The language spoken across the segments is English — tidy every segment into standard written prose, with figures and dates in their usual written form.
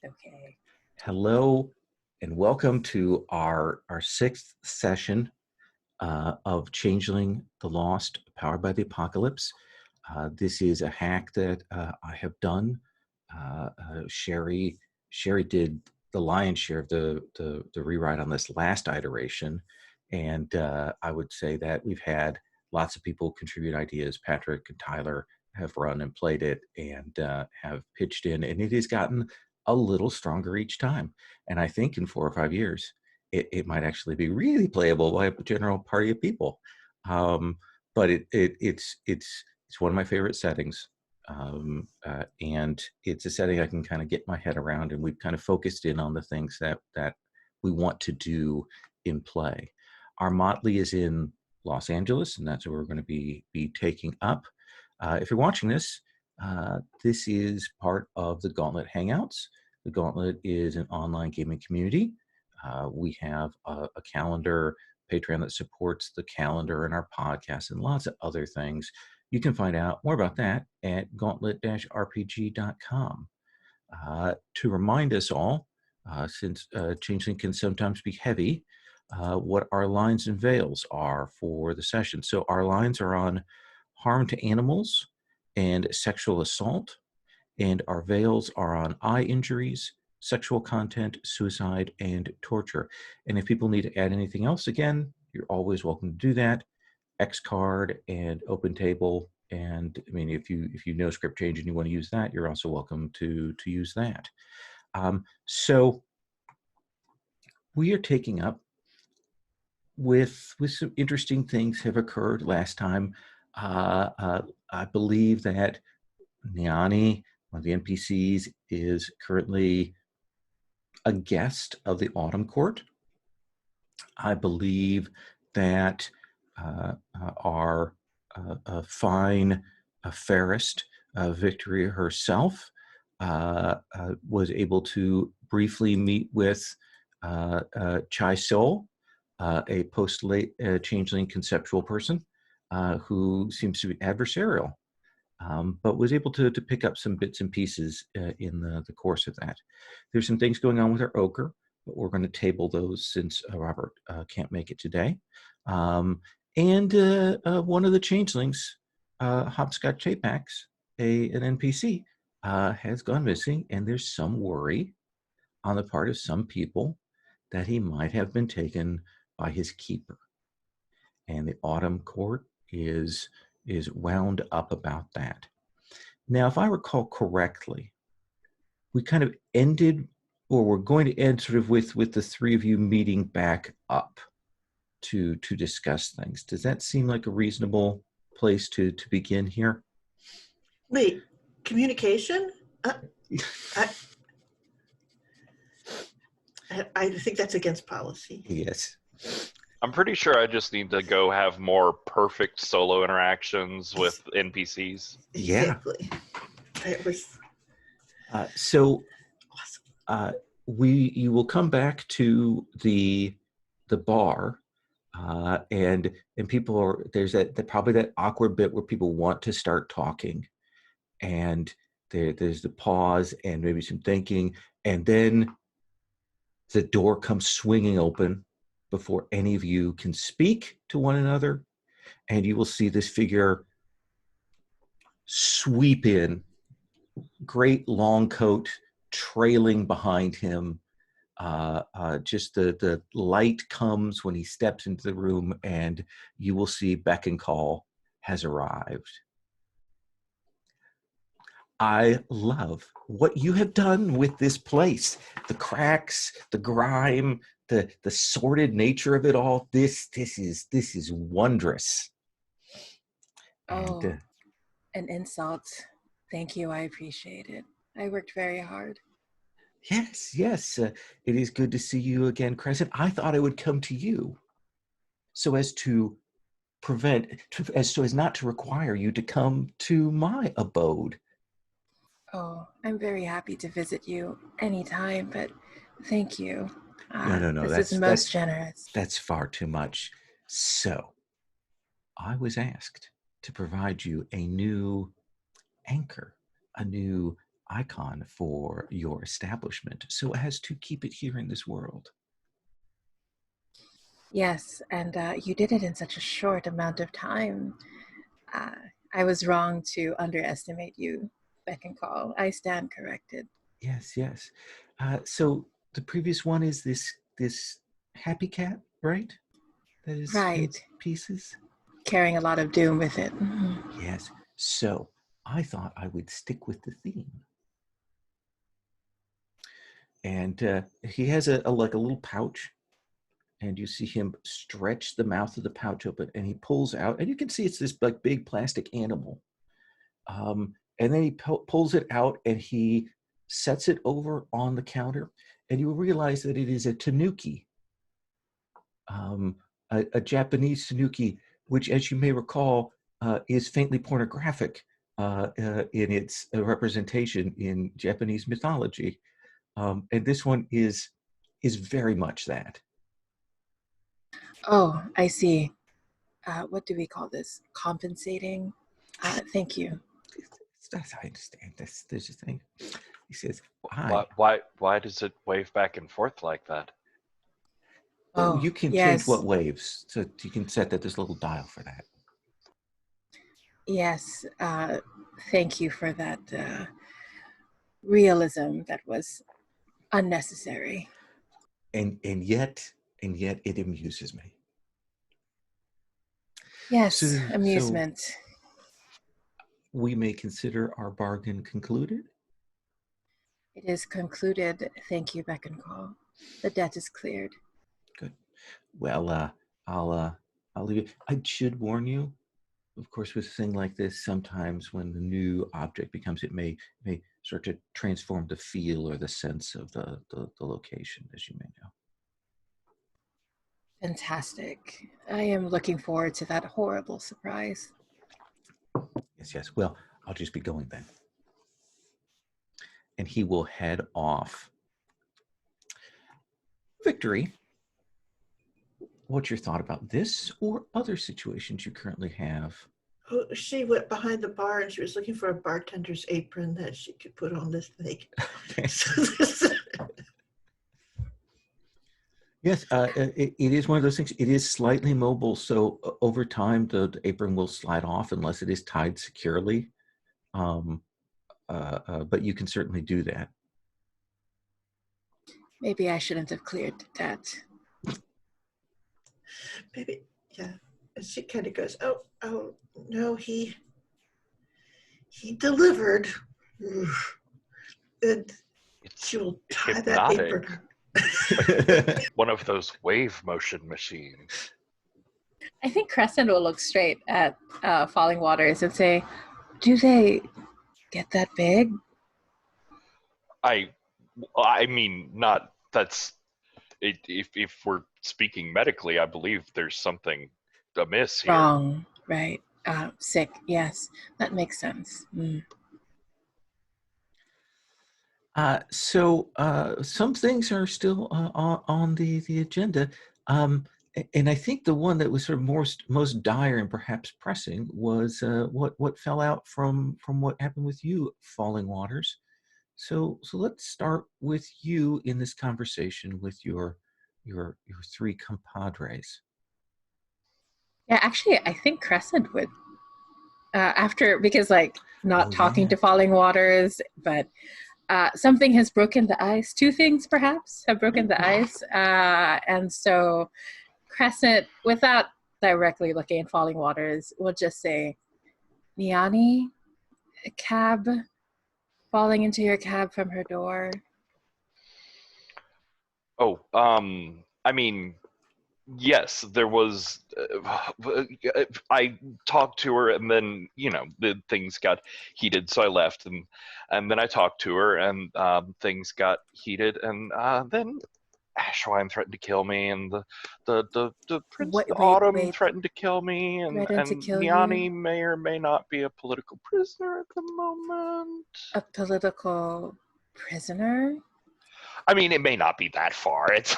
Okay. Hello and welcome to our sixth session of Changeling the Lost, powered by the Apocalypse. This is a hack that I have done. Sherry did the lion's share of the rewrite on this last iteration, and I would say that we've had lots of people contribute ideas. Patrick and Tyler have run and played it and have pitched in, and it has gotten a little stronger each time. And I think in 4 or 5 years, it might actually be really playable by a general party of people. But it's one of my favorite settings. And it's a setting I can kind of get my head around, and we've kind of focused in on the things that we want to do in play. Our Motley is in Los Angeles, and that's where we're going to be taking up. If you're watching this, this is part of the Gauntlet Hangouts. The Gauntlet is an online gaming community. We have a calendar, Patreon that supports the calendar and our podcast and lots of other things. You can find out more about that at gauntlet-rpg.com. To remind us all, since Changeling can sometimes be heavy, what our lines and veils are for the session. So our lines are on harm to animals and sexual assault, and our veils are on eye injuries, sexual content, suicide, and torture. And if people need to add anything else, again, you're always welcome to do that. X card and open table, and I mean, if you know script change and you want to use that, you're also welcome to use that. So we are taking up with some interesting things have occurred last time. I believe that Niani, one of the NPCs, is currently a guest of the Autumn Court. I believe that our fine fairest, Victoria herself, was able to briefly meet with Chai Sol, a post-late changeling conceptual person who seems to be adversarial. But was able to pick up some bits and pieces in the course of that. There's some things going on with our ochre, but we're going to table those since Robert can't make it today. And one of the changelings, Hopscotch Chapax, an NPC, has gone missing, and there's some worry on the part of some people that he might have been taken by his keeper. And the Autumn Court is wound up about that. Now, if I recall correctly, we kind of ended, or we're going to end sort of with the three of you meeting back up to discuss things. Does that seem like a reasonable place to begin here? Wait, communication? I think that's against policy. Yes. I'm pretty sure I just need to go have more perfect solo interactions with NPCs. Exactly. It was so awesome. You will come back to the bar, and people are there's probably that awkward bit where people want to start talking, and there's the pause and maybe some thinking, and then the door comes swinging open before any of you can speak to one another, and you will see this figure sweep in, great long coat trailing behind him. Just the light comes when he steps into the room, and you will see Beck and Call has arrived. I love what you have done with this place. The cracks, the grime, the sordid nature of it all. This is wondrous. Oh, an insult. Thank you. I appreciate it. I worked very hard. Yes. It is good to see you again, Crescent. I thought I would come to you so as to so as not to require you to come to my abode. Oh, I'm very happy to visit you anytime, but thank you. No. This is most generous. That's far too much. So, I was asked to provide you a new anchor, a new icon for your establishment so as to keep it here in this world. Yes, and you did it in such a short amount of time. I was wrong to underestimate you, Beck and Call. I stand corrected. Yes, yes. So the previous one is this happy cat, right? That is in Right. pieces. Carrying a lot of doom with it. Mhm. Yes. So I thought I would stick with the theme. And he has a like a little pouch, and you see him stretch the mouth of the pouch open, and he pulls out, and you can see it's this like big plastic animal. And then he pulls it out, and he sets it over on the counter, and you realize that it is a tanuki, a Japanese tanuki, which, as you may recall, is faintly pornographic in its representation in Japanese mythology. And this one is very much that. Oh, I see. What do we call this? Compensating? Thank you. That's I understand. There's a thing. He says, Why, "Why? why does it wave back and forth like that? Oh, Oh, you can change yes. what waves, so you can set that. There's a little dial for that." Yes. Thank you for that realism that was unnecessary. And yet it amuses me. Yes, So amusement. we may consider our bargain concluded. It is concluded. Thank you, Beck and Call. The debt is cleared. Good. Well, I'll leave it. I should warn you, of course, with a thing like this, sometimes when the new object becomes, it may start to transform the feel or the sense of the location, as you may know. Fantastic. I am looking forward to that horrible surprise. Yes. Well, I'll just be going then. And he will head off. Victory, what's your thought about this or other situations you currently have? Oh, she went behind the bar and she was looking for a bartender's apron that she could put on this thing. Okay. So Yes, it is one of those things. It is slightly mobile, so over time the apron will slide off unless it is tied securely. But you can certainly do that. Maybe I shouldn't have cleared the debt. maybe, yeah. And she kind of goes, oh no, he delivered. And It's she will tie that hypnotic. apron. One of those wave motion machines. I think Crescent will look straight at Falling Waters and say, do they get that big? I mean, not that's it. If we're speaking medically, I believe there's something amiss here. Wrong, right. Sick, yes. That makes sense. So some things are still on the agenda. And I think the one that was sort of most dire and perhaps pressing was what fell out from what happened with you, Falling Waters. So let's start with you in this conversation with your three compadres. Yeah, actually, I think Crescent would, because not Oh, talking yeah. to Falling Waters, but something has broken the ice. Two things perhaps have broken the ice. And so Crescent, without directly looking at Falling Waters, will just say, Niani, a cab falling into your cab from her door. Oh, I mean, yes, there was. I talked to her, and then the things got heated, so I left, and then I talked to her, and things got heated, and then Ashwine threatened to kill me, and the Prince of Autumn threatened to kill me, and Niani may or may not be a political prisoner at the moment. A political prisoner? I mean, it may not be that far. It's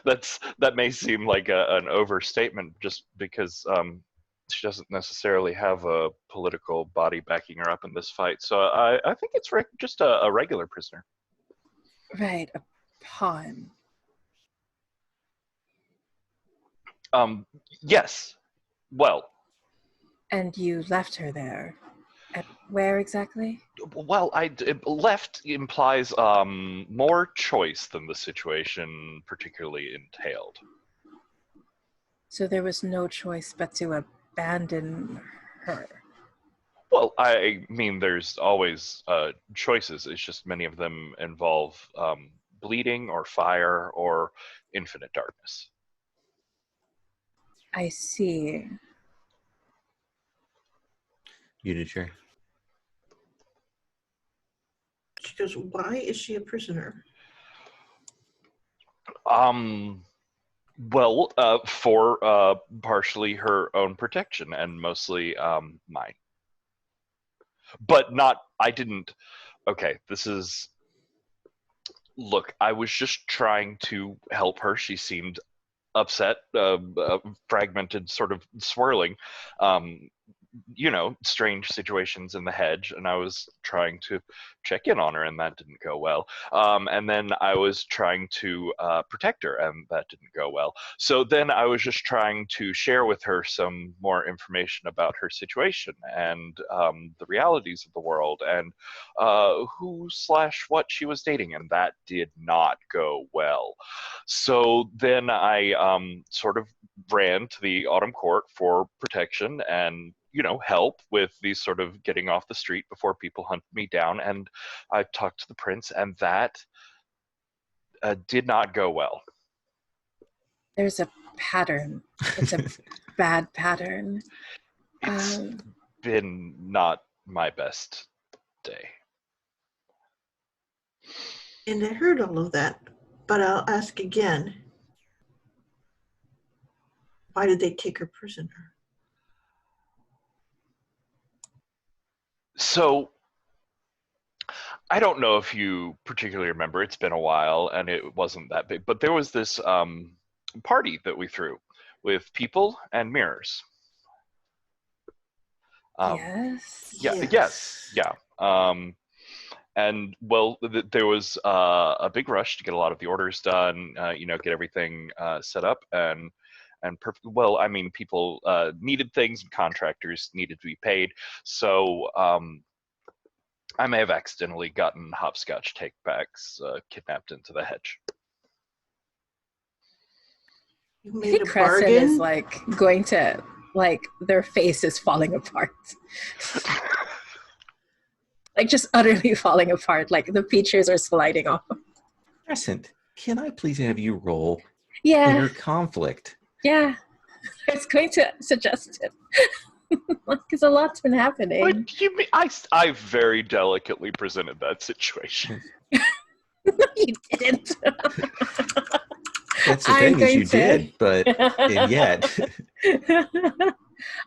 that may seem like an overstatement, just because she doesn't necessarily have a political body backing her up in this fight. So I think it's just a regular prisoner. Right, a pawn. Yes. Well, And you left her there. At where exactly? well, left implies more choice than the situation particularly entailed. So there was no choice but to abandon her. Well, I mean, there's always choices. It's just many of them involve bleeding or fire or infinite darkness. I see. Unitary. She goes, why is she a prisoner? Well, for partially her own protection and mostly mine. But not, I didn't, okay, look, I was just trying to help her. She seemed upset, fragmented, sort of swirling. Strange situations in the hedge, and I was trying to check in on her, and that didn't go well. And then I was trying to protect her, and that didn't go well. So then I was just trying to share with her some more information about her situation and the realities of the world and who/what she was dating, and that did not go well. So then I sort of ran to the Autumn Court for protection and help with these sort of getting off the street before people hunt me down. And I talked to the prince, and that did not go well. There's a pattern. It's a bad pattern. It's been not my best day. And I heard all of that, but I'll ask again. Why did they take her prisoner? So, I don't know if you particularly remember, it's been a while and it wasn't that big, but there was this party that we threw with people and mirrors. Yes. Yeah. And well, there was a big rush to get a lot of the orders done, get everything set up and perfect. Well, I mean, people needed things and contractors needed to be paid. So I may have accidentally gotten hopscotch take-backs kidnapped into the hedge. You I made think a Crescent bargain? is going to, their face is falling apart. Just utterly falling apart. The features are sliding off. Crescent, can I please have you roll Yeah. inner conflict? Yeah. I was going to suggest it. Because a lot's been happening. But you mean, I very delicately presented that situation. You didn't. That's the thing, is you did, but and yet.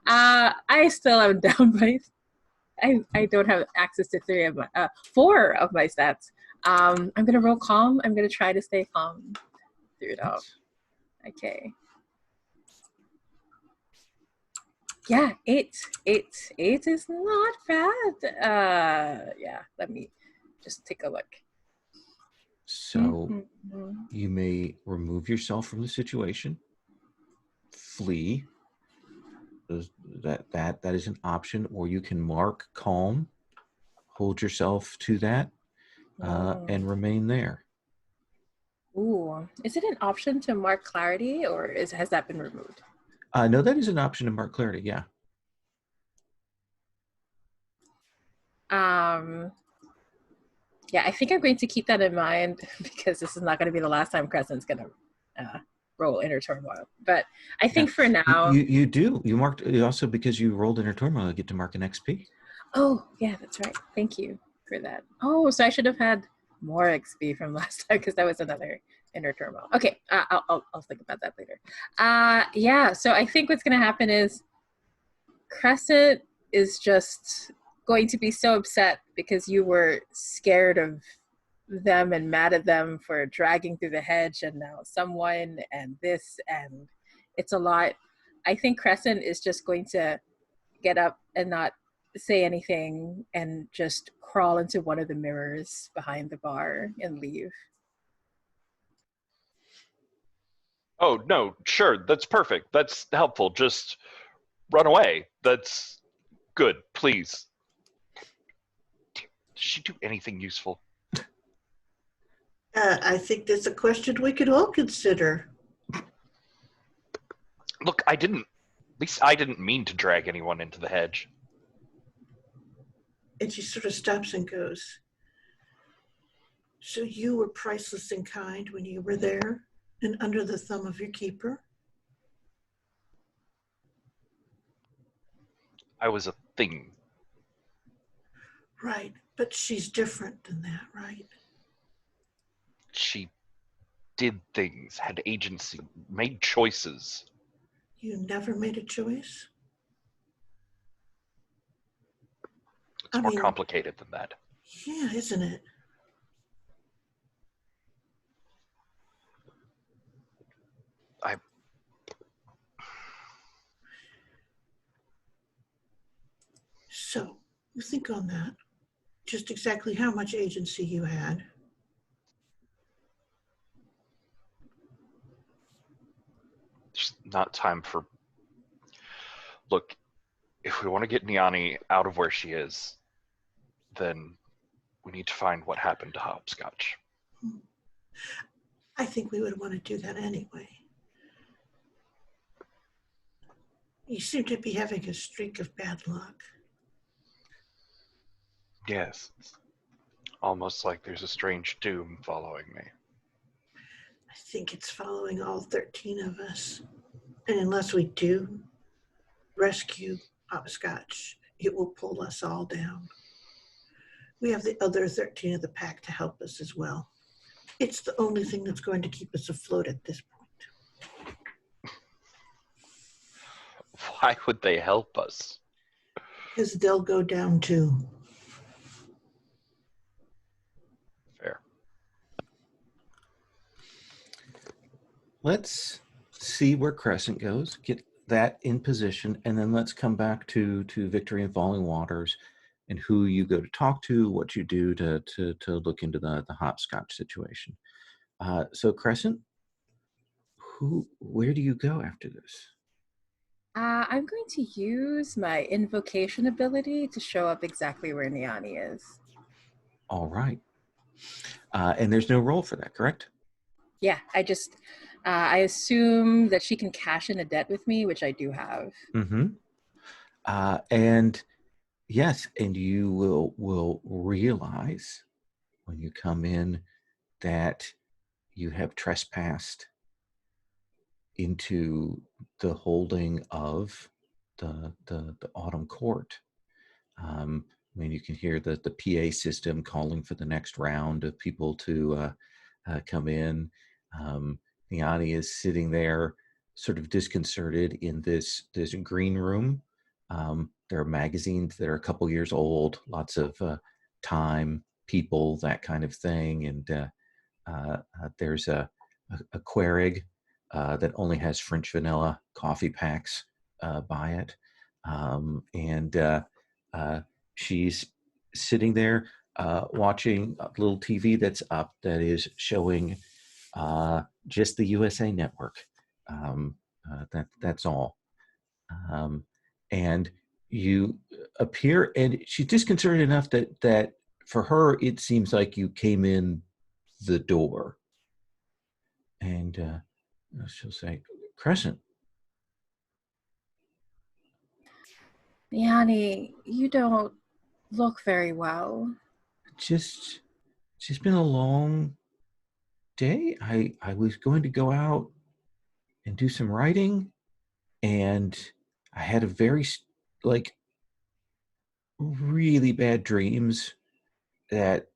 I still am down by. I don't have access to 4 of my stats. I'm gonna roll calm. I'm gonna try to stay calm through it all. Okay. Yeah, 8 is not bad. Yeah, let me just take a look. So you may remove yourself from the situation, flee. That is an option, or you can mark calm, hold yourself to that, and remain there. Ooh, is it an option to mark clarity, or has that been removed? No, that is an option to mark clarity. Yeah. Yeah, I think I'm going to keep that in mind because this is not going to be the last time Crescent's going to roll inner turmoil. But I think for now, you do. You marked also because you rolled inner turmoil. You get to mark an XP. Oh yeah, that's right. Thank you for that. Oh, so I should have had more XP from last time because that was another inner turmoil. Okay, I'll think about that later. Yeah. So I think what's going to happen is Crescent is just going to be so upset because you were scared of them and mad at them for dragging through the hedge and now someone and this and it's a lot. I think Crescent is just going to get up and not say anything and just crawl into one of the mirrors behind the bar and leave. Oh, no, sure, that's perfect. That's helpful. Just run away. That's good, please. Did she do anything useful? I think that's a question we could all consider. Look, at least I didn't mean to drag anyone into the hedge. And she sort of stops and goes, so you were priceless and kind when you were there and under the thumb of your keeper? I was a thing. Right, but she's different than that, right? She did things, had agency, made choices. You never made a choice? It's more complicated than that. Yeah, isn't it? So, you think on that, just exactly how much agency you had. There's not time for... Look, if we want to get Niani out of where she is, then we need to find what happened to Hopscotch. I think we would want to do that anyway. You seem to be having a streak of bad luck. Yes. It's almost like there's a strange doom following me. I think it's following all 13 of us. And unless we do rescue Hopscotch, it will pull us all down. We have the other 13 of the pack to help us as well. It's the only thing that's going to keep us afloat at this point. Why would they help us? Because they'll go down too. Fair. Let's see where Crescent goes, get that in position, and then let's come back to Victory and Falling Waters and who you go to talk to, what you do to look into the Hopscotch situation. So Crescent, where do you go after this? I'm going to use my invocation ability to show up exactly where Niani is. All right. And there's no roll for that, correct? Yeah, I assume that she can cash in a debt with me, which I do have. Mm-hmm. And yes, and you will realize when you come in that you have trespassed into the holding of the Autumn Court. When you can hear the PA system calling for the next round of people to come in. Niani is sitting there sort of disconcerted in this green room. There are magazines that are a couple years old, lots of time, people, that kind of thing. And there's a Querig that only has French vanilla coffee packs by it. She's sitting there watching a little TV that's up that is showing just the USA Network. That's all. And you appear, and she's disconcerted enough that for her it seems like you came in the door. And she'll say, Crescent. Niani, you don't look very well. Just been a long day. I was going to go out and do some writing, and I had a very really bad dreams that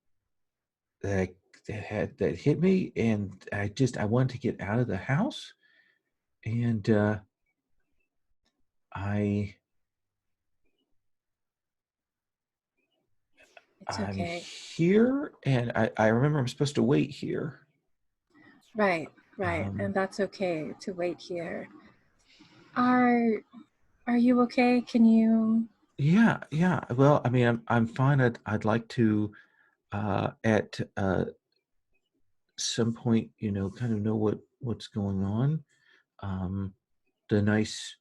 hit me, and I wanted to get out of the house, and It's I'm okay. here, and I remember I'm supposed to wait here. Right. And that's okay to wait here. Are you okay? Can you? Yeah, yeah. Well, I mean, I'm fine. I'd like to at some point, kind of know what's going on. Um, the nice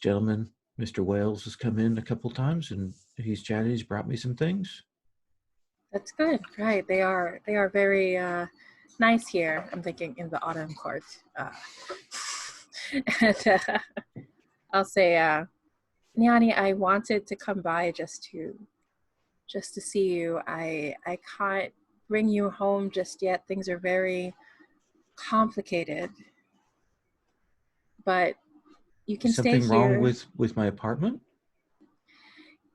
gentleman, Mr. Wales, has come in a couple times, and he's chatted. He's brought me some things. That's good. Right. They are very nice here. I'm thinking in the autumn court. And I'll say, Nyani, I wanted to come by just to see you. I can't bring you home just yet. Things are very complicated, but you can Is stay something wrong here. with my apartment?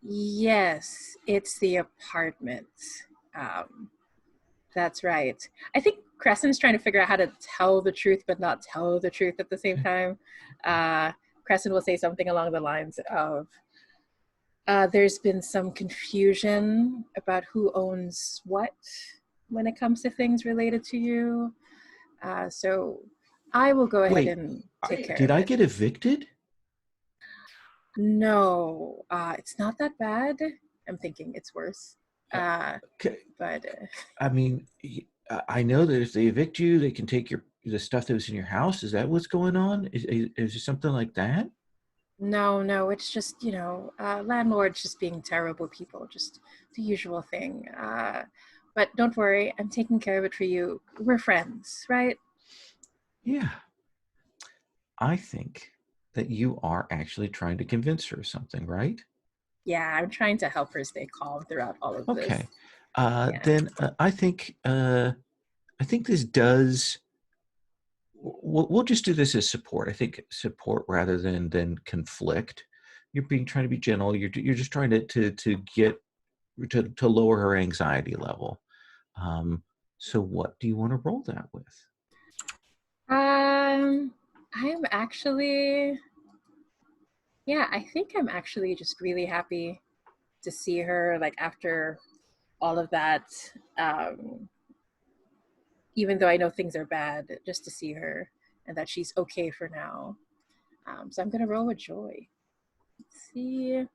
Yes, it's the apartment. Um, that's right. I think Crescent's trying to figure out how to tell the truth, but not tell the truth at the same time. Uh, Crescent will say something along the lines of, there's been some confusion about who owns what when it comes to things related to you. So I will go ahead Wait, and take care did of I it. get evicted? No, it's not that bad. I'm thinking it's worse. Uh, Uh, Okay, but I mean, I know that if they evict you, they can take the stuff that was in your house. Is that what's going on? Is it something like that? no, it's just, landlords just being terrible people, just the usual thing. But don't worry, I'm taking care of it for you. We're friends, right? Yeah, I think that you are actually trying to convince her of something, right? Yeah, I'm trying to help her stay calm throughout all of this. Okay. Yeah. Then I think this does. We'll just do this as support. I think support rather than conflict. You're being trying to be gentle. You're just trying to get to lower her anxiety level. Um, so what do you want to roll that with? I'm actually, yeah, I think I'm actually just really happy to see her, like, after all of that. Um, Even though I know things are bad, just to see her and that she's okay for now. So I'm gonna roll with joy. Let's see.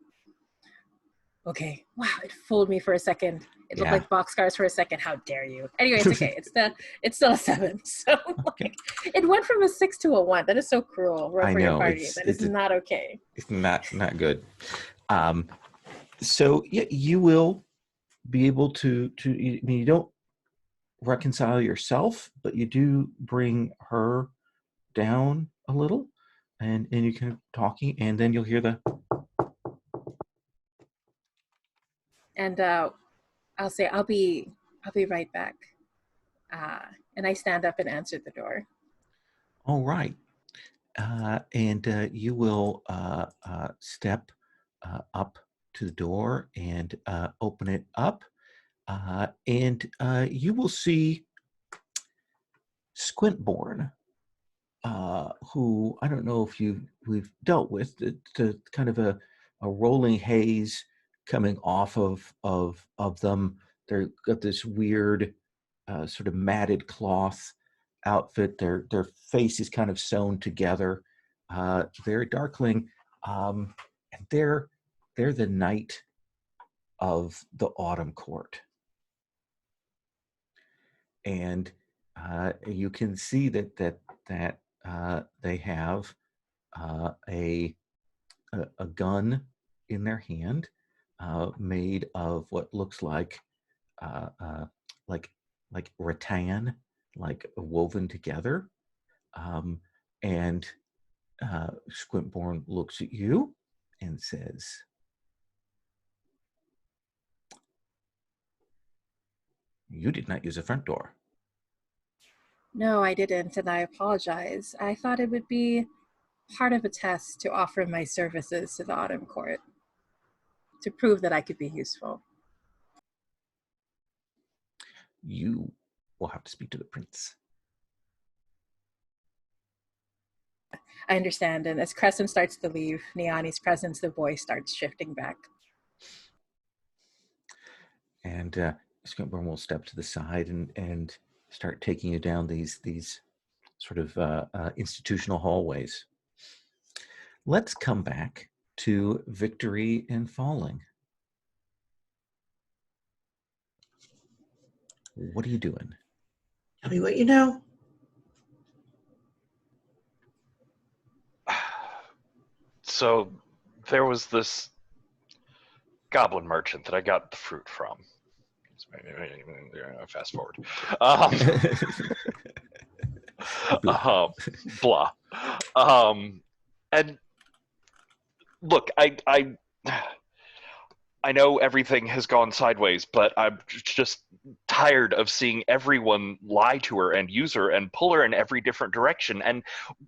Okay. Wow, it fooled me for a second. It looked Yeah. like boxcars for a second. How dare you? Anyway, it's okay. It's still a 7. So Okay. like, it went from a 6 to a 1. That is so cruel. Roll I for your know party. That is not okay. it's not good. Um, so yeah, you will be able to. I mean, you don't reconcile yourself, but you do bring her down a little, and you can talking, and then you'll hear the. And I'll say I'll be right back. Uh, and I stand up and answer the door. All right, and you will step up to the door and open it up, and you will see Squintborn, who I don't know if we've dealt with, the kind of a rolling haze coming off of them. They've got this weird sort of matted cloth outfit. Their face is kind of sewn together. Very darkling, and they're the knight of the autumn court, and you can see that they have a gun in their hand, made of what looks uh, uh, like like rattan, like woven together. Um, and Squintborn looks at you and says, "You did not use a front door." No, I didn't, and I apologize. I thought it would be part of a test to offer my services to the Autumn Court to prove that I could be useful. You will have to speak to the prince. I understand, and as Crescent starts to leave Niani's presence, the voice starts shifting back. And Squintborn will step to the side and start taking you down these sort of institutional hallways. Let's come back to victory and falling. What are you doing? Tell me what you know. So there was this goblin merchant that I got the fruit from. Fast forward. Blah. And look, I know everything has gone sideways, but I'm just tired of seeing everyone lie to her and use her and pull her in every different direction. And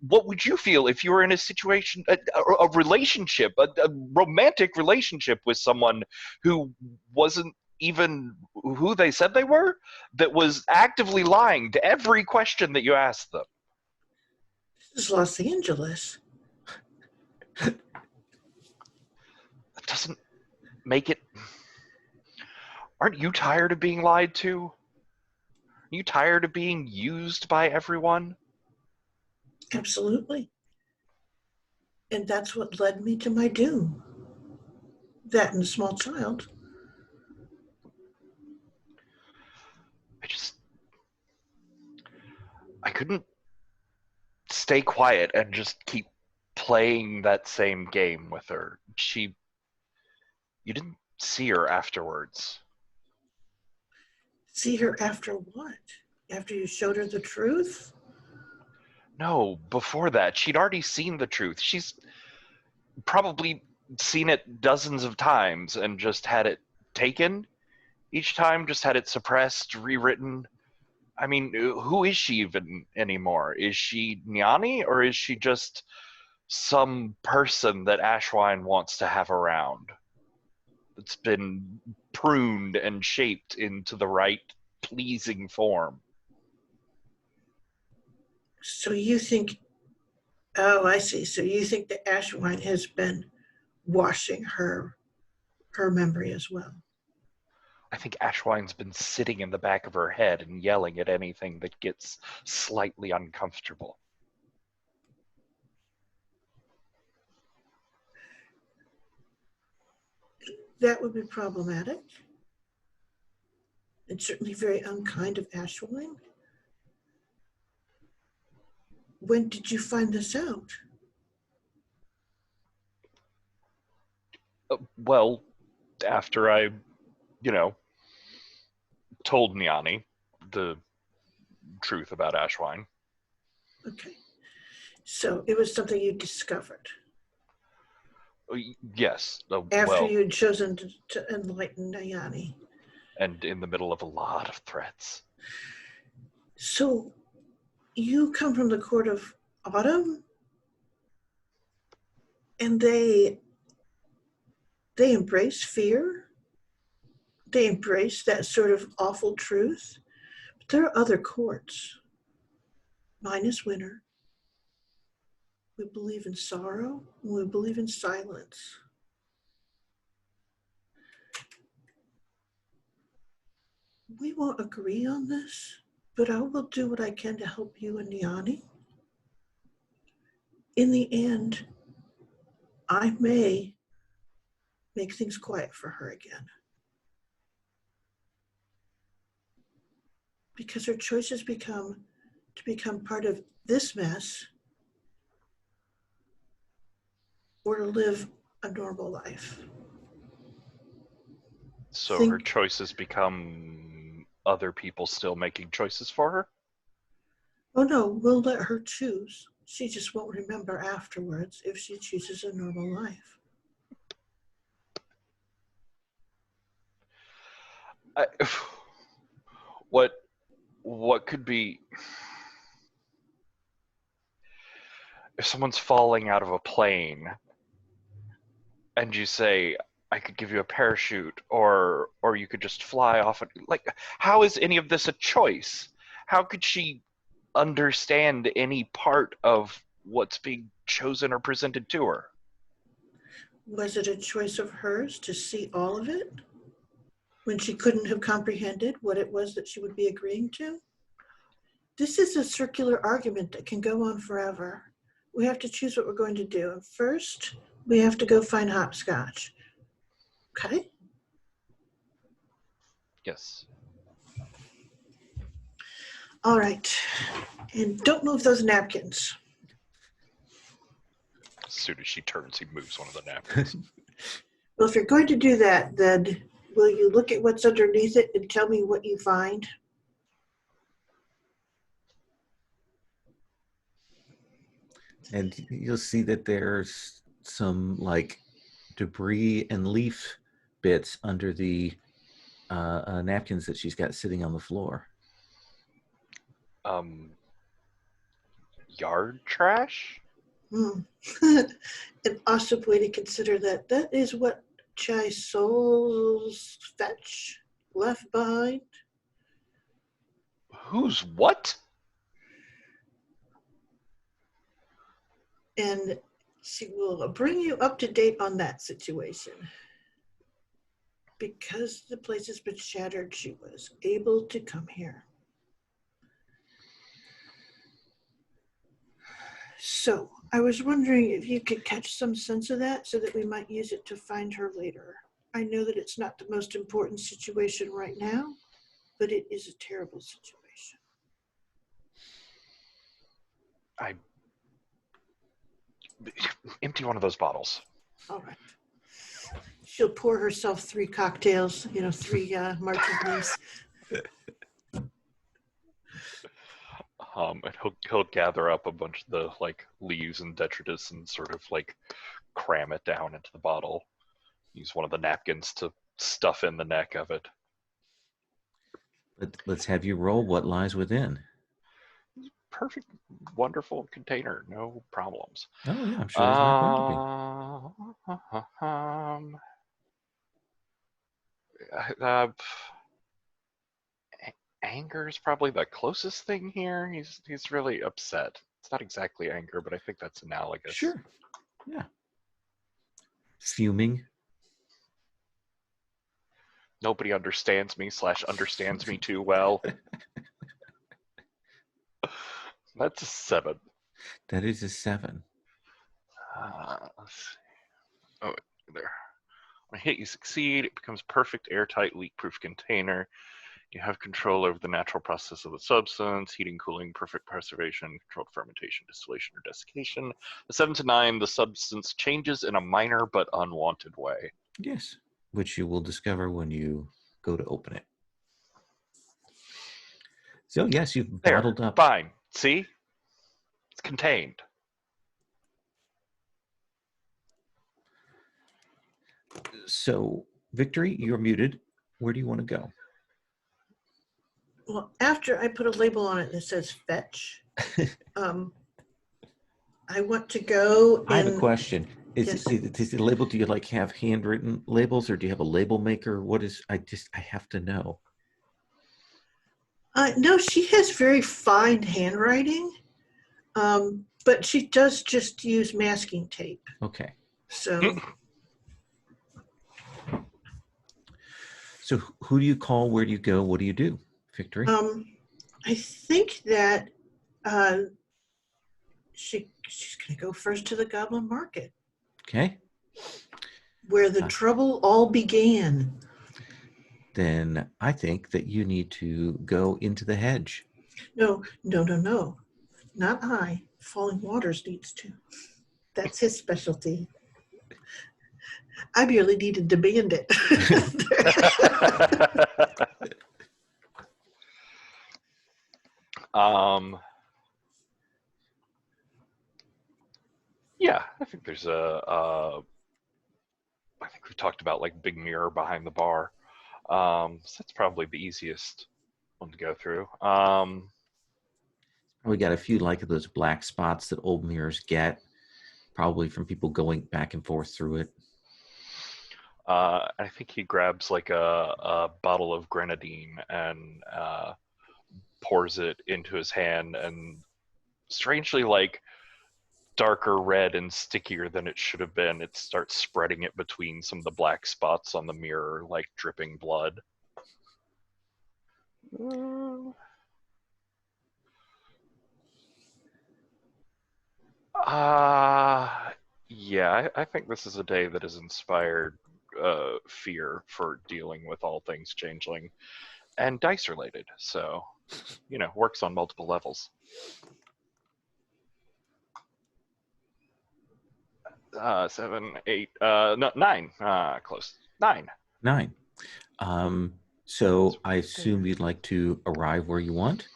what would you feel if you were in a situation, a relationship, a romantic relationship with someone who wasn't even who they said they were, that was actively lying to every question that you asked them? This is Los Angeles. That doesn't make it. Aren't you tired of being lied to? Are you tired of being used by everyone? Absolutely. And that's what led me to my doom. That and a small child. I couldn't stay quiet and just keep playing that same game with her. You didn't see her afterwards. See her after what? After you showed her the truth? No, before that, she'd already seen the truth. She's probably seen it dozens of times and just had it taken each time, just had it suppressed, rewritten. I mean, who is she even anymore? Is she Nyani, or is she just some person that Ashwine wants to have around? It's been pruned and shaped into the right, pleasing form. So you think, oh, I see. So you think that Ashwine has been washing her memory as well. I think Ashwine's been sitting in the back of her head and yelling at anything that gets slightly uncomfortable. That would be problematic. And certainly very unkind of Ashwine. When did you find this out? Well, after I, told Nyani the truth about Ashwine. Okay. So it was something you discovered. Yes. After you'd chosen to enlighten Nyani. And in the middle of a lot of threats. So you come from the court of Autumn, and they embrace fear. They embrace that sort of awful truth. But there are other courts. Mine is Winter. We believe in sorrow, and we believe in silence. We won't agree on this, but I will do what I can to help you and Nyani. In the end, I may make things quiet for her again. Because her choices become part of this mess, or to live a normal life. So her choices become other people still making choices for her? Oh no, we'll let her choose. She just won't remember afterwards if she chooses a normal life. What could be, if someone's falling out of a plane and you say, I could give you a parachute, or you could just fly off, like, how is any of this a choice? How could she understand any part of what's being chosen or presented to her? Was it a choice of hers to see all of it when she couldn't have comprehended what it was that she would be agreeing to? This is a circular argument that can go on forever. we have to choose what we're going to do. And first, we have to go find hopscotch. Okay? Yes. All right. And don't move those napkins. As soon as she turns, he moves one of the napkins. Well, if you're going to do that, then will you look at what's underneath it and tell me what you find? And you'll see that there's some like debris and leaf bits under the napkins that she's got sitting on the floor. Yard trash? An awesome way to consider that. That is what Chai Soul's fetch left behind. Who's what? And she will bring you up to date on that situation. Because the place has been shattered, she was able to come here. So I was wondering if you could catch some sense of that so that we might use it to find her later. I know that it's not the most important situation right now, but it is a terrible situation. Empty one of those bottles. All right. She'll pour herself 3 cocktails, 3 martinis. And he'll gather up a bunch of the like leaves and detritus and sort of like cram it down into the bottle. Use one of the napkins to stuff in the neck of it. Let's have you roll what lies within. Perfect, wonderful container, no problems. Oh yeah, I'm sure there's not going to be. Anger is probably the closest thing here. He's really upset. It's not exactly anger, but I think that's analogous. Sure. Yeah. Fuming. Nobody understands me / understands me too well. That's a 7. That is a 7. Let's see. Oh, there. When hit, you succeed. It becomes perfect, airtight, leak-proof container. You have control over the natural process of the substance, heating, cooling, perfect preservation, controlled fermentation, distillation, or desiccation. A 7 to 9, the substance changes in a minor but unwanted way. Yes, which you will discover when you go to open it. So yes, you've bottled up. Fine. See? It's contained. So, Victory, you're muted. Where do you want to go? Well, after I put a label on it that says fetch, I want to go and... I have a question. Is it labeled? Do you like have handwritten labels or do you have a label maker? What is, I have to know. No, she has very fine handwriting, but she does just use masking tape. Okay. So who do you call? Where do you go? What do you do, Victory? I think that she's going to go first to the Goblin Market. Okay. Where the trouble all began. Then I think that you need to go into the hedge. No. Not I. Falling Waters needs to. That's his specialty. I merely needed to band it. Yeah, I think there's I think we've talked about like big mirror behind the bar. So that's probably the easiest one to go through. We got a few like those black spots that old mirrors get, probably from people going back and forth through it. I think he grabs like a bottle of grenadine and pours it into his hand, and strangely like darker red and stickier than it should have been, it starts spreading it between some of the black spots on the mirror, like dripping blood. Yeah, I think this is a day that has inspired fear for dealing with all things changeling and dice related. So, works on multiple levels. 7, 8, no, 9. Close. 9. 9. So I assume there. you'd like to arrive where you want.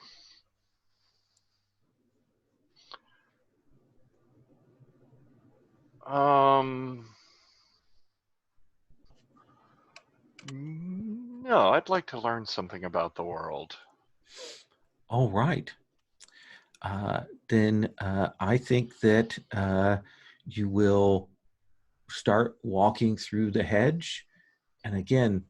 No, I'd like to learn something about the world. All right. Then I think that you will start walking through the hedge. And again,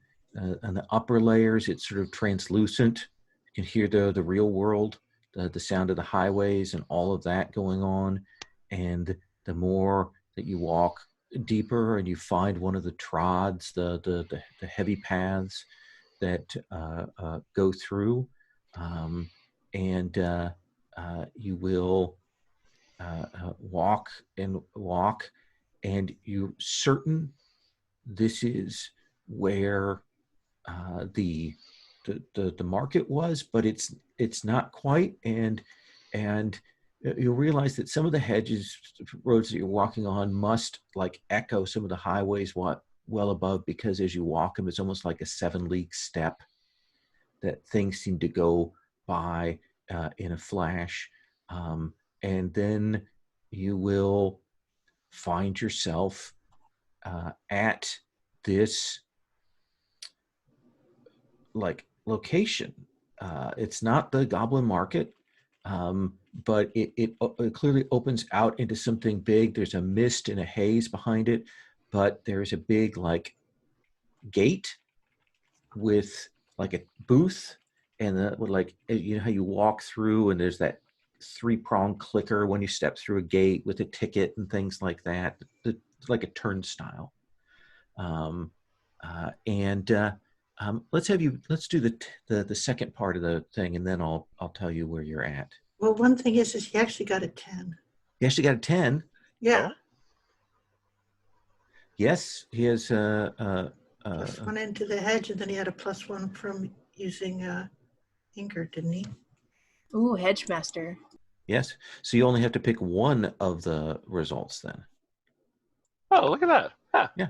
on the upper layers, it's sort of translucent. You can hear the real world, the sound of the highways and all of that going on. And the more that you walk deeper and you find one of the trods, the heavy paths that go through, and you will walk and walk, and you're certain this is where the market was, but it's not quite, and you'll realize that some of the hedges, roads that you're walking on, must like echo some of the highways well above, because as you walk them, it's almost like a 7-league step that things seem to go by in a flash, and then you will find yourself at this like location. It's not the Goblin Market, but it clearly opens out into something big. There's a mist and a haze behind it, but there's a big like gate with like a booth, and with like, you know how you walk through and there's that 3-prong clicker when you step through a gate with a ticket and things like that. It's like a turnstile. And let's do the second part of the thing, and then I'll tell you where you're at. Well, one thing is he actually got a 10. He actually got a 10. Yeah. Oh. Yes, he has +1 into the hedge, and then he had a +1 from using Inker, didn't he? Ooh, Hedgemaster. yes. So you only have to pick one of the results then. Oh, look at that. Huh. Yeah.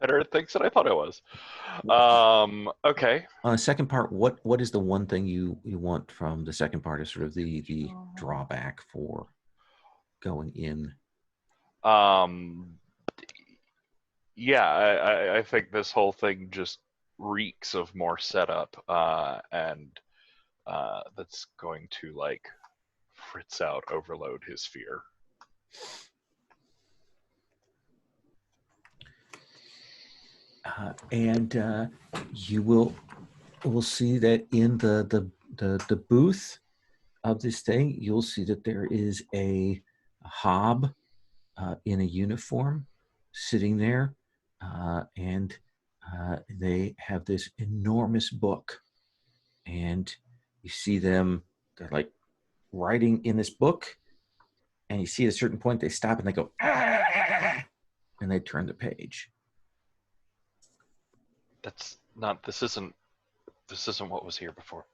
Better at things than I thought I was. Okay. On the second part, what is the one thing you want from the second part is sort of the drawback for going in? Yeah, I think this whole thing just reeks of more setup, and that's going to like fritz out, overload his fear. And you will see that in the booth of this thing, you'll see that there is a hob in a uniform sitting there, and they have this enormous book, and you see them, they're like writing in this book, and you see at a certain point they stop and they go, "Ah!" and they turn the page. That's not. This isn't what was here before.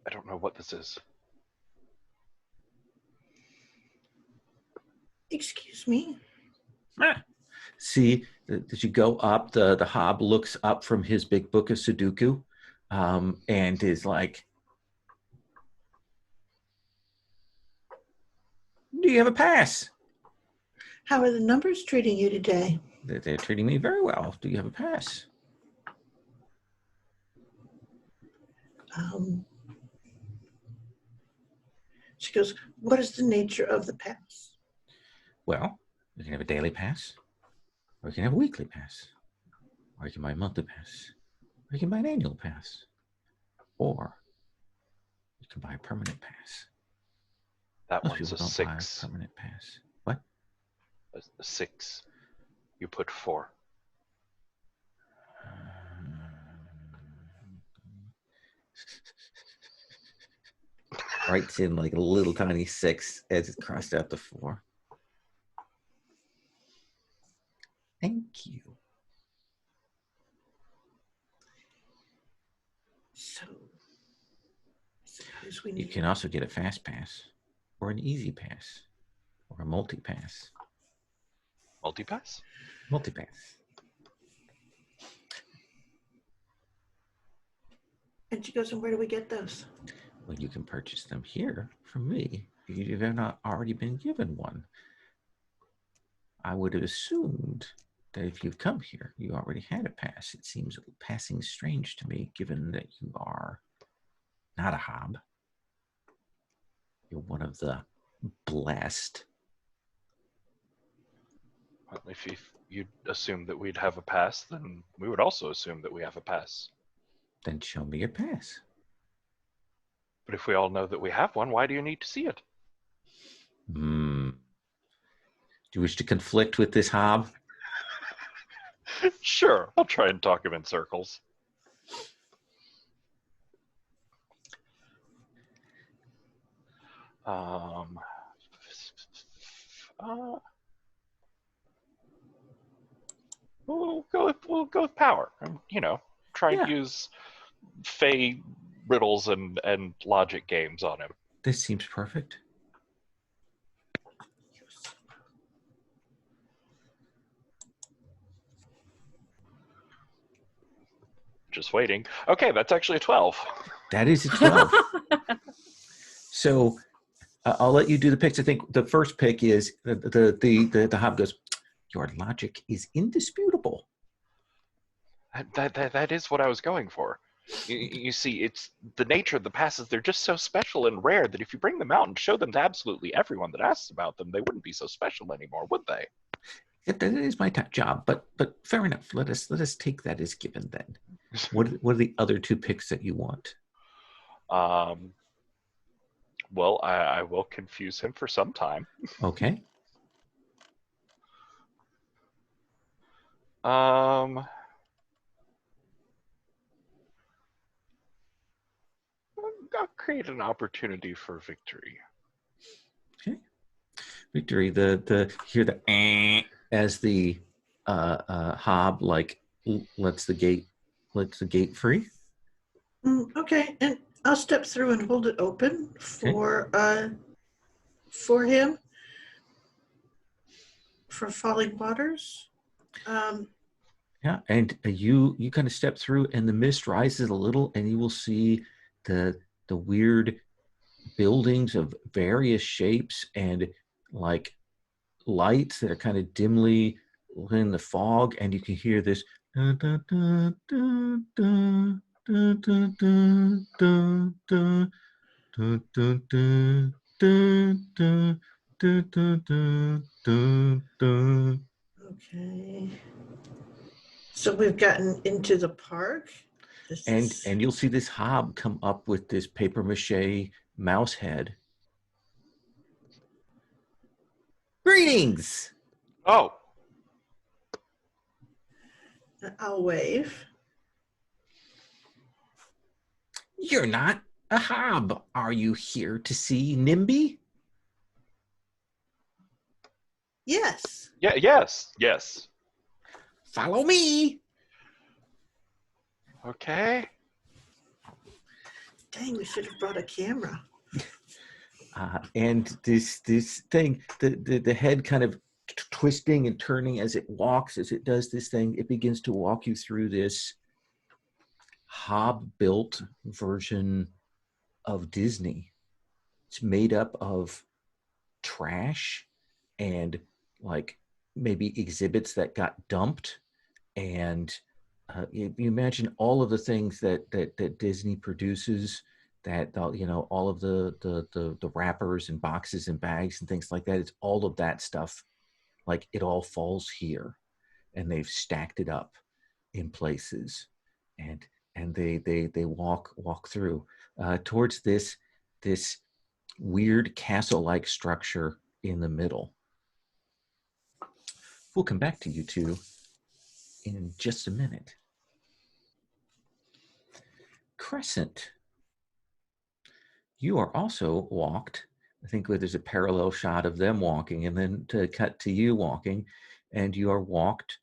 I don't know what this is. Excuse me. See, as you go up, the hob looks up from his big book of Sudoku, and is like, "Do you have a pass?" How are the numbers treating you today? They're treating me very well. Do you have a pass? She goes, what is the nature of the pass? Well, you can have a daily pass, or you can have a weekly pass, or you can buy a monthly pass, or you can buy an annual pass, or you can buy a permanent pass. That Most one's people a don't 6. buy a permanent pass. What? A 6. You put 4. writes in like a little tiny 6 as it's crossed out the 4. Thank you. So, suppose we You need. can also get a fast pass, or an easy pass, or a multi-pass. Multipass? Multi-pass. And she goes, and where do we get those? Well, you can purchase them here from me if you have not already been given one. I would have assumed that if you've come here, you already had a pass. It seems passing strange to me, given that you are not a hob. You're one of the blessed. Well, if you'd assume that we'd have a pass, then we would also assume that we have a pass. Then show me your pass. But if we all know that we have one, why do you need to see it? Do you wish to conflict with this hob? Sure, I'll try and talk him in circles. We'll go with power. You know, try and use Fey riddles and logic games on him. This seems perfect. Just waiting. Okay, that's actually a 12. That is a 12. So I'll let you do the picks. I think the first pick is the hob goes, your logic is indisputable. That is what I was going for. You see, it's the nature of the passes. They're just so special and rare that if you bring them out and show them to absolutely everyone that asks about them, they wouldn't be so special anymore, would they? That is my top job, but fair enough. Let us take that as given then. What are the other 2 picks that you want? Well, I will confuse him for some time. Okay. I'll create an opportunity for victory. Okay. Victory. The hear the as the hob like lets the gate free. Okay, and I'll step through and hold it open for him for falling waters. Yeah, and you kind of step through, and the mist rises a little, and you will see the weird buildings of various shapes and like lights that are kind of dimly in the fog, and you can hear this. Okay. So we've gotten into the park. And you'll see this hob come up with this paper mache mouse head. Greetings! Oh, I'll wave. You're not a hob. Are you here to see NIMBY? Yes. yeah, yes. Follow me. Okay. Dang, we should have brought a camera. And this thing, the head kind of twisting and turning as it walks, as it does this thing, it begins to walk you through this hob-built version of Disney. It's made up of trash and like maybe exhibits that got dumped, and you imagine all of the things that Disney produces, that all of the wrappers and boxes and bags and things like that. It's all of that stuff, like it all falls here, and they've stacked it up in places, and they walk through towards this weird castle-like structure in the middle. We'll come back to you two in just a minute. Crescent, you are also walked. I think there's a parallel shot of them walking and then to cut to you walking, and you are walked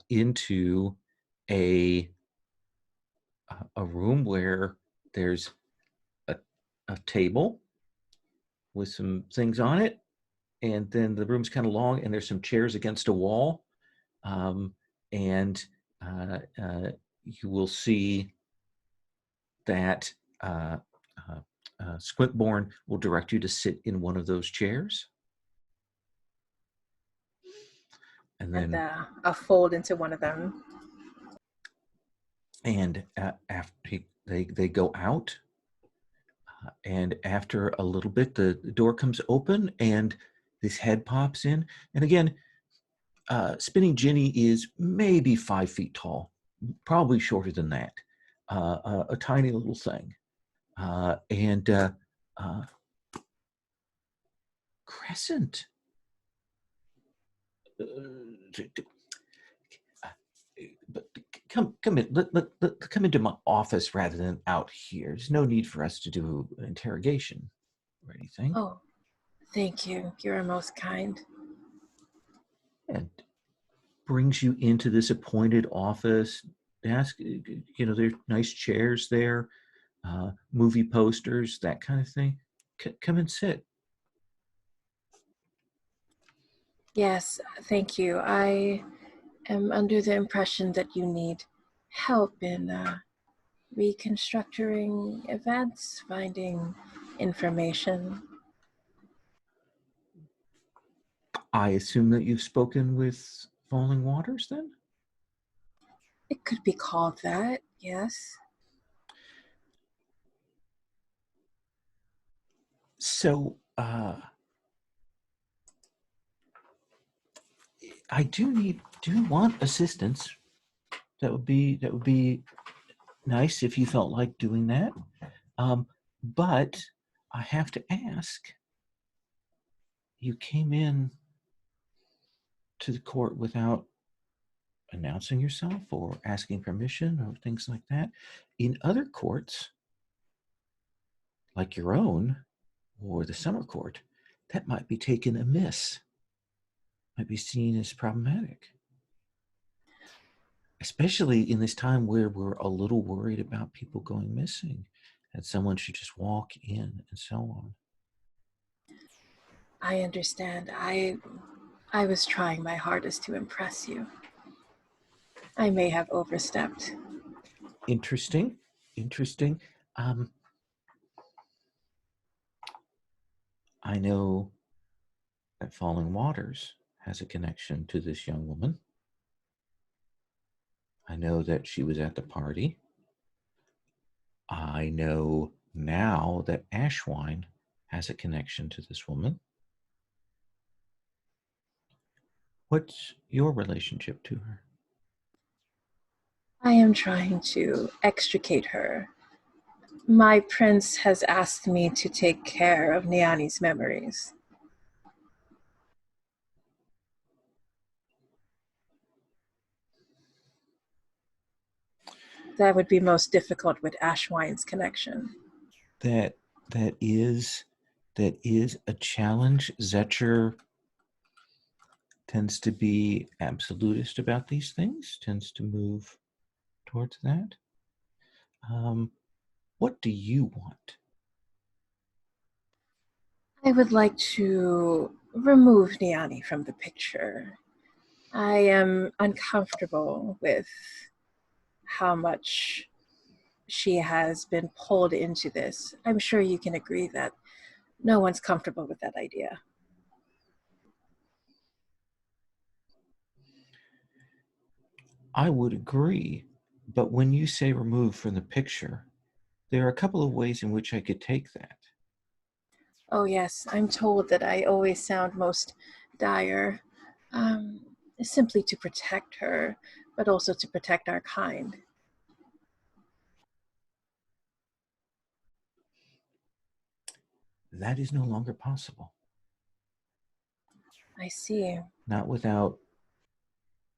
into a room where there's a, a table with some things on it, and then the room's kind of long, and there's some chairs against a wall, and you will see that Squintborn will direct you to sit in one of those chairs. And then I'll fold into one of them. and after they go out, and after a little bit, the door comes open and this head pops in. And again, Spinning Jenny is maybe 5 feet tall, probably shorter than that. A tiny little thing. And Crescent. But come in. Come into my office rather than out here. There's no need for us to do an interrogation or anything. Oh, thank you. You're most kind. And brings you into this appointed office desk. There's nice chairs there, movie posters, that kind of thing. Come and sit. Yes, thank you. I am under the impression that you need help in reconstructing events, finding information. I assume that you've spoken with Falling Waters then? It could be called that, yes. So, I do want assistance. That would be nice if you felt like doing that. But I have to ask, you came in to the court without announcing yourself or asking permission or things like that. In other courts, like your own or the summer court, that might be taken amiss, might be seen as problematic. Especially in this time where we're a little worried about people going missing, that someone should just walk in and so on. I understand. I was trying my hardest to impress you. I may have overstepped. Interesting. I know that Falling Waters has a connection to this young woman. I know that she was at the party. I know now that Ashwine has a connection to this woman. What's your relationship to her? I am trying to extricate her. My prince has asked me to take care of Niani's memories. That would be most difficult with Ashwine's connection. That is a challenge. Zetcher tends to be absolutist about these things, tends to move towards that. What do you want? I would like to remove Niani from the picture. I am uncomfortable with how much she has been pulled into this. I'm sure you can agree that no one's comfortable with that idea. I would agree, but when you say remove from the picture, there are a couple of ways in which I could take that. Oh yes, I'm told that I always sound most dire, simply to protect her, but also to protect our kind. That is no longer possible. I see. Not without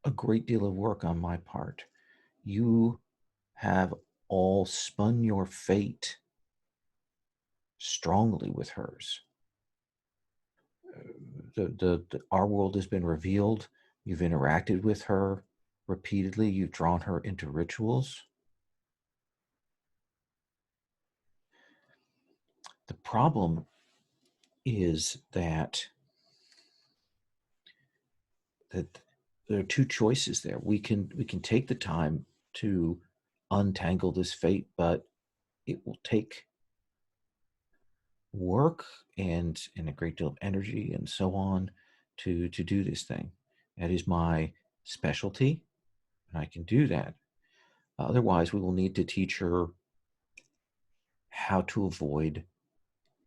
a great deal of work on my part. You have all spun your fate strongly with hers. Our world has been revealed. You've interacted with her repeatedly. You've drawn her into rituals. The problem is that there are two choices there. We can take the time to untangle this fate, but it will take work and a great deal of energy and so on to do this thing. That is my specialty, and I can do that. Otherwise, we will need to teach her how to avoid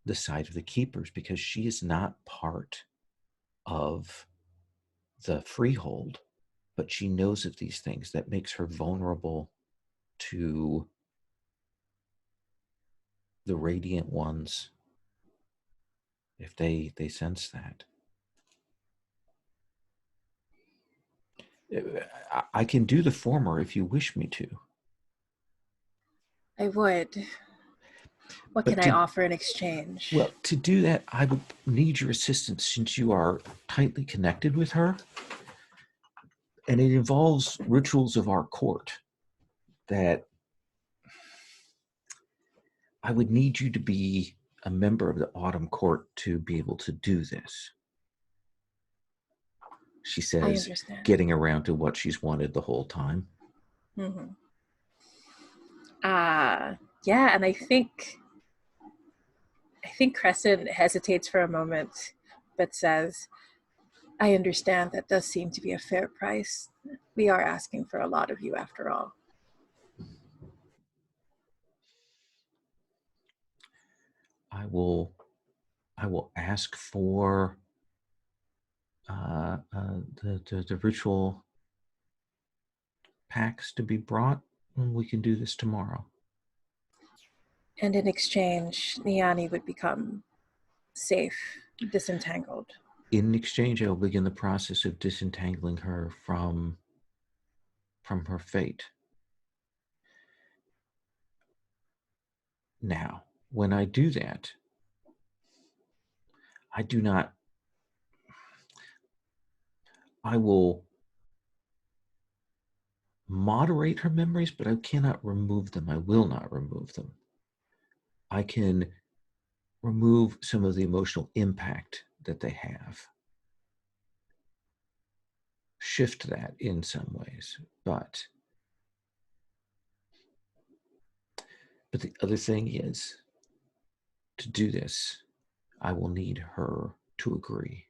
the sight of the keepers, because she is not part of the freehold, but she knows of these things. That makes her vulnerable to the radiant ones if they sense that. I can do the former if you wish me to. I would. What But can I offer in exchange? Well, to do that, I would need your assistance since you are tightly connected with her. And it involves rituals of our court that I would need you to be a member of the Autumn Court to be able to do this. She I says, understand. getting around to what she's wanted the whole time. Mm-hmm. Yeah, and I think Crescent hesitates for a moment, but says, I understand that does seem to be a fair price. We are asking for a lot of you after all. I will ask for the ritual packs to be brought, and we can do this tomorrow. And in exchange, Niani would become safe, disentangled. In exchange, I will begin the process of disentangling her from her fate. Now, when I do that, I will moderate her memories, but I cannot remove them. I will not remove them. I can remove some of the emotional impact that they have, shift that in some ways, but the other thing is, to do this, I will need her to agree.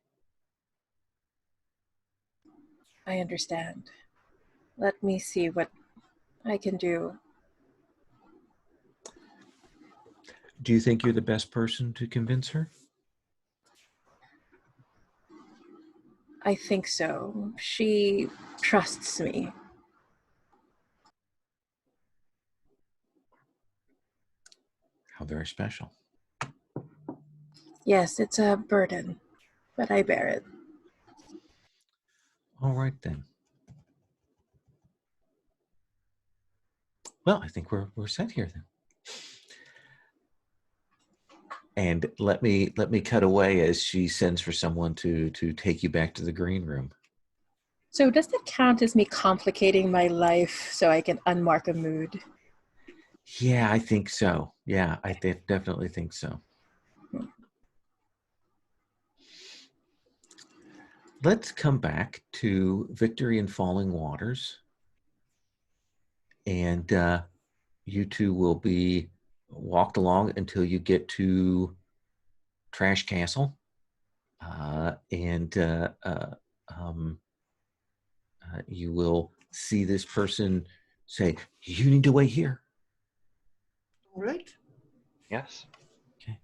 I understand. Let me see what I can do. Do you think you're the best person to convince her? I think so. She trusts me. How very special. Yes, it's a burden, but I bear it. All right, then. Well, I think we're set here then. And let me cut away as she sends for someone to take you back to the green room. So does that count as me complicating my life so I can unmark a mood? Yeah, I think so. Yeah, I definitely think so. Let's come back to Victory in Falling Waters. And you two will be walked along until you get to Trash Castle. You will see this person say, you need to wait here. All right. Yes. Okay.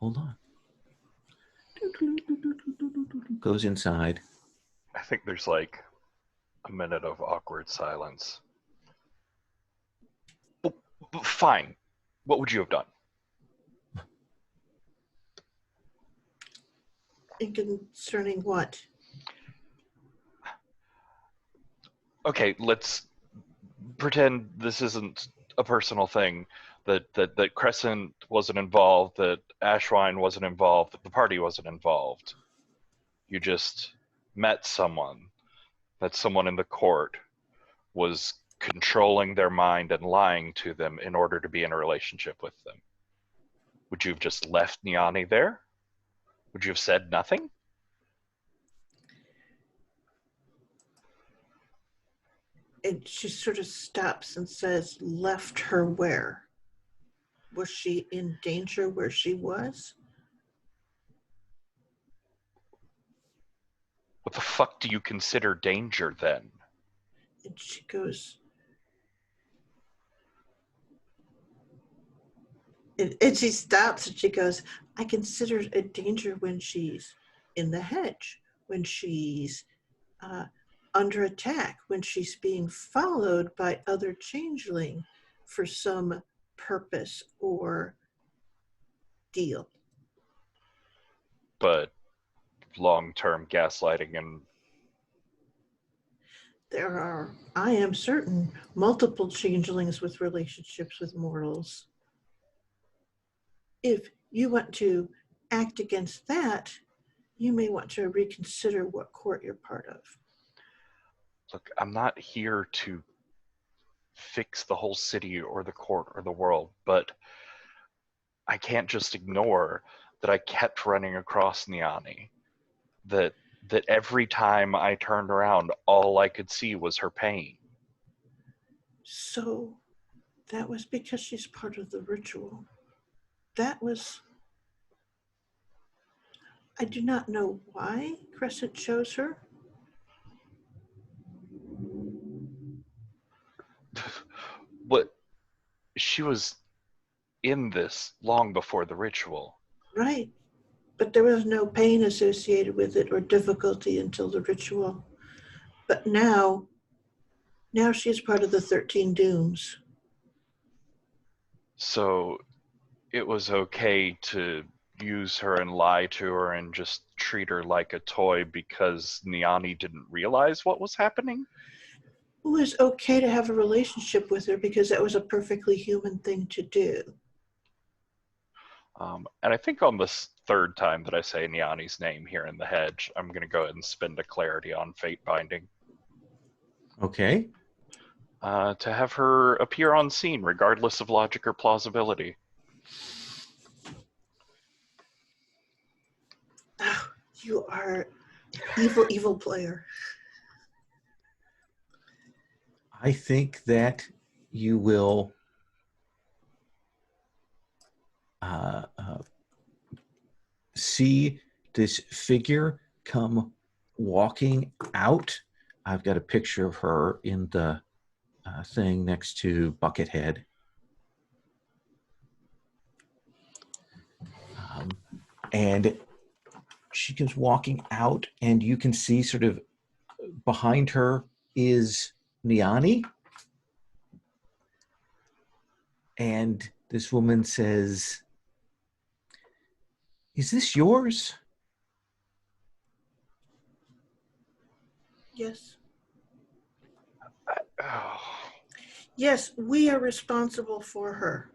Hold on. Goes inside. I think there's like a minute of awkward silence. But fine. What would you have done? And concerning what? Okay, let's pretend this isn't a personal thing that Crescent wasn't involved, that Ashwine wasn't involved, that the party wasn't involved. You just met someone, that someone in the court was controlling their mind and lying to them in order to be in a relationship with them. Would you have just left Niani there? Would you have said nothing? And she sort of stops and says, left her where? Was she in danger where she was? What the fuck do you consider danger then? And she goes, and she stops and she goes, I consider a danger when she's in the hedge, when she's under attack, when she's being followed by other changeling for some purpose or deal. But long-term gaslighting and There are, I am certain, multiple changelings with relationships with mortals. If you want to act against that, you may want to reconsider what court you're part of. look, I'm not here to fix the whole city or the court or the world, but I can't just ignore that I kept running across Niani. That every time I turned around, all I could see was her pain. So that was because she's part of the ritual. That was, I do not know why Crescent chose her. What, she was in this long before the ritual. Right. But there was no pain associated with it or difficulty until the ritual. But now she's part of the 13 Dooms. So it was okay to use her and lie to her and just treat her like a toy because Niani didn't realize what was happening? It was okay to have a relationship with her because that was a perfectly human thing to do. And I think on this third time that I say Niani's name here in the hedge, I'm going to go ahead and spend a clarity on fate binding. Okay. To have her appear on scene regardless of logic or plausibility. Oh, you are evil, evil player. I think that you will see this figure come walking out. I've got a picture of her in the thing next to Buckethead. And she comes walking out, and you can see sort of behind her is Niani. And this woman says, "Is this yours?" Yes. Oh. Yes, we are responsible for her.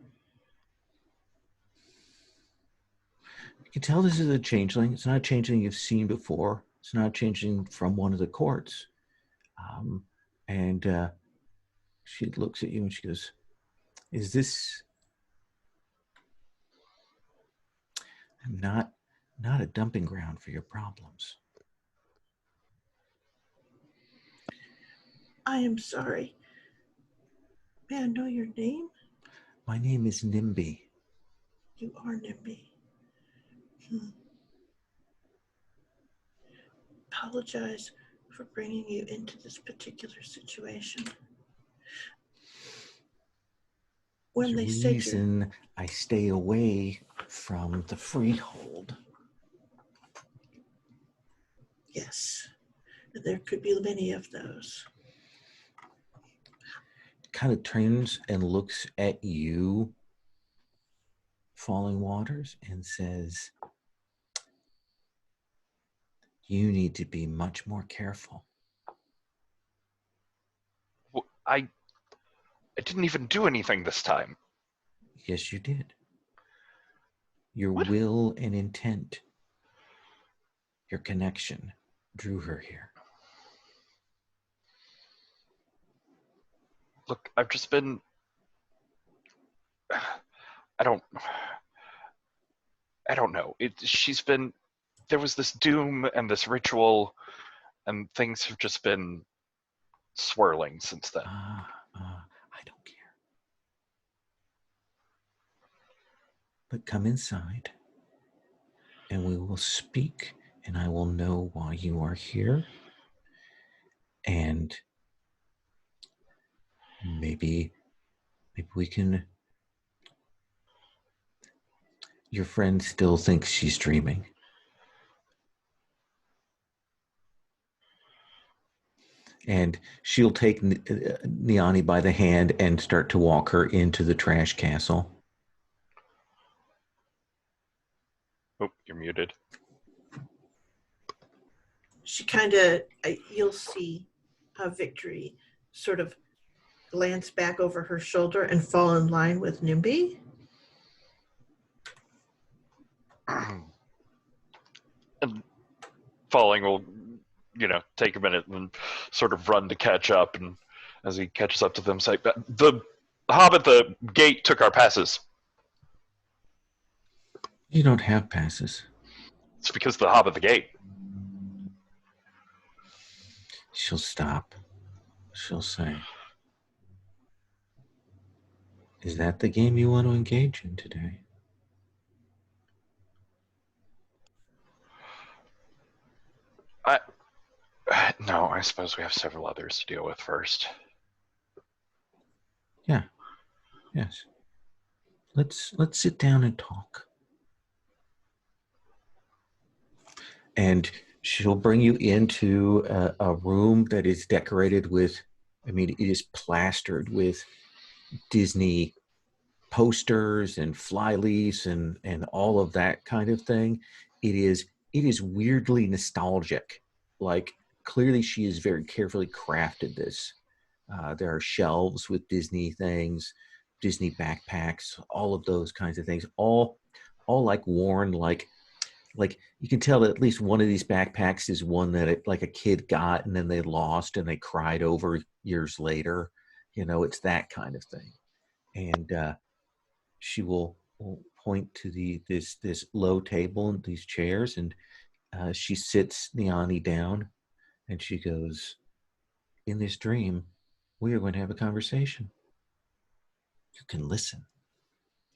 You can tell this is a changeling. It's not a changeling you've seen before. It's not a changeling from one of the courts. And she looks at you and she goes, "Is this not a dumping ground for your problems?" I am sorry. May I know your name? My name is Nimby. You are Nimby. Apologize for bringing you into this particular situation. When they There's a said reason I stay away from the freehold. yes, there could be many of those. Kind of turns and looks at you, Falling Waters, and says, "You need to be much more careful." I didn't even do anything this time. Yes, you did. Your What? will and intent, your connection drew her here. Look, I've just been. I don't know. She's been. There was this doom and this ritual, and things have just been swirling since then. I don't care. But come inside, and we will speak, and I will know why you are here. And maybe we can. Your friend still thinks she's dreaming. And she'll take Niani by the hand and start to walk her into the trash castle. Oh, you're muted. She kind of, you'll see Victory sort of glance back over her shoulder and fall in line with Nimby. And Falling will, take a minute and sort of run to catch up. And as he catches up to them, say, "The hob at the gate took our passes." You don't have passes. It's because of the hob at the gate. She'll stop. She'll say, "Is that the game you want to engage in today?" No, I suppose we have several others to deal with first. Yeah. Yes. Let's sit down and talk. And she'll bring you into a room that is decorated with, it is plastered with Disney posters and fly leaves and all of that kind of thing. It is weirdly nostalgic. Like, clearly she has very carefully crafted this. There are shelves with Disney things, Disney backpacks, all of those kinds of things, all like worn, like you can tell that at least one of these backpacks is one that like a kid got and then they lost and they cried over years later. It's that kind of thing. And she will point to this low table and these chairs, and she sits Niani down, and she goes, "In this dream, we are going to have a conversation. You can listen."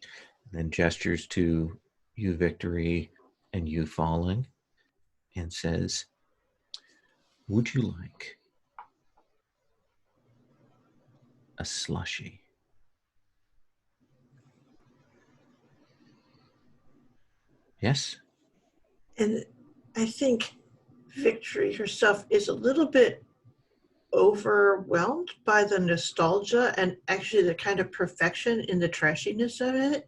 And then gestures to you, Victory, and you, Falling, and says, "Would you like a slushie?" Yes? And I think Victory herself is a little bit overwhelmed by the nostalgia and actually the kind of perfection in the trashiness of it.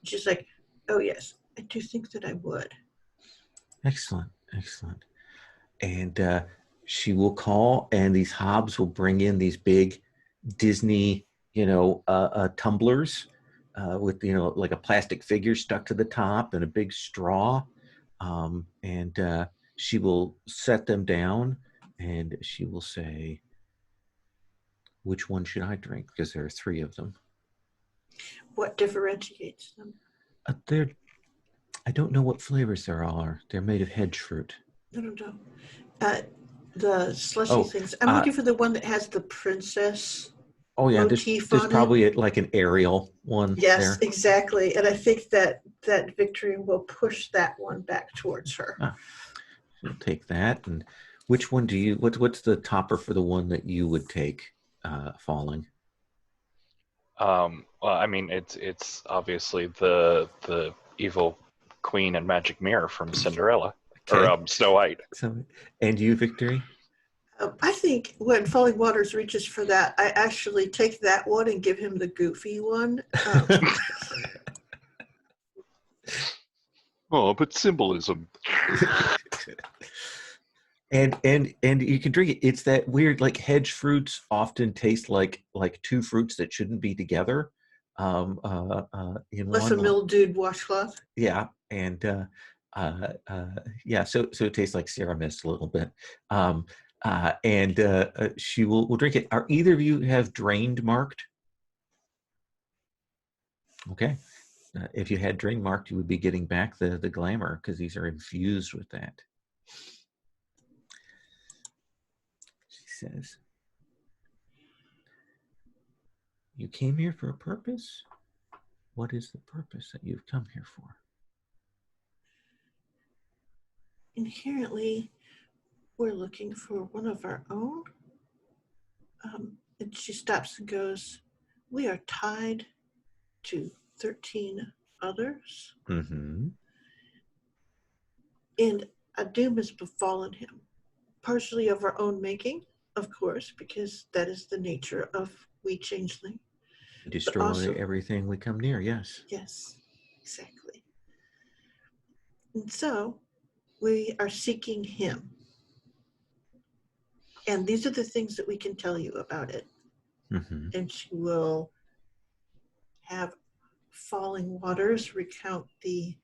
She's like, "Oh yes, I do think that I would." Excellent. And she will call, and these hobs will bring in these big Disney, tumblers with, like a plastic figure stuck to the top and a big straw. And she will set them down, and she will say, "Which one should I drink?" Because there are 3 of them. What differentiates them? I don't know what flavors there are. They're made of hedge fruit. I don't know. The slushy things. I'm looking for the one that has the princess motif there's on probably it. like an Ariel one. Yes, there. exactly. And I think that Victory will push that one back towards her. She'll take that. And which one do you? What's the topper for the one that you would take, Falling? Well, it's obviously the evil queen and magic mirror from Cinderella, Okay. or Snow White. So, and you, Victory? I think when Falling Waters reaches for that, I actually take that one and give him the goofy one. Oh, but symbolism. And you can drink it. It's that weird, like, hedge fruits often taste like 2 fruits that shouldn't be together. in Less a one. mildewed washcloth. Yeah, and yeah, so it tastes like Sarah Mist a little bit. And she will drink it. Are either of you have drained marked? Okay. If you had drain marked, you would be getting back the glamour because these are infused with that. She says, "You came here for a purpose? What is the purpose that you've come here for?" Inherently, we're looking for one of our own. And she stops and goes, we are tied to 13 others, Mm-hmm. and a doom has befallen him, partially of our own making, of course, because that is the nature of we changeling. Destroy also, everything we come near, yes. Yes, exactly. And so we are seeking him. And these are the things that we can tell you about it. Mm-hmm. And she will have Falling Waters recount the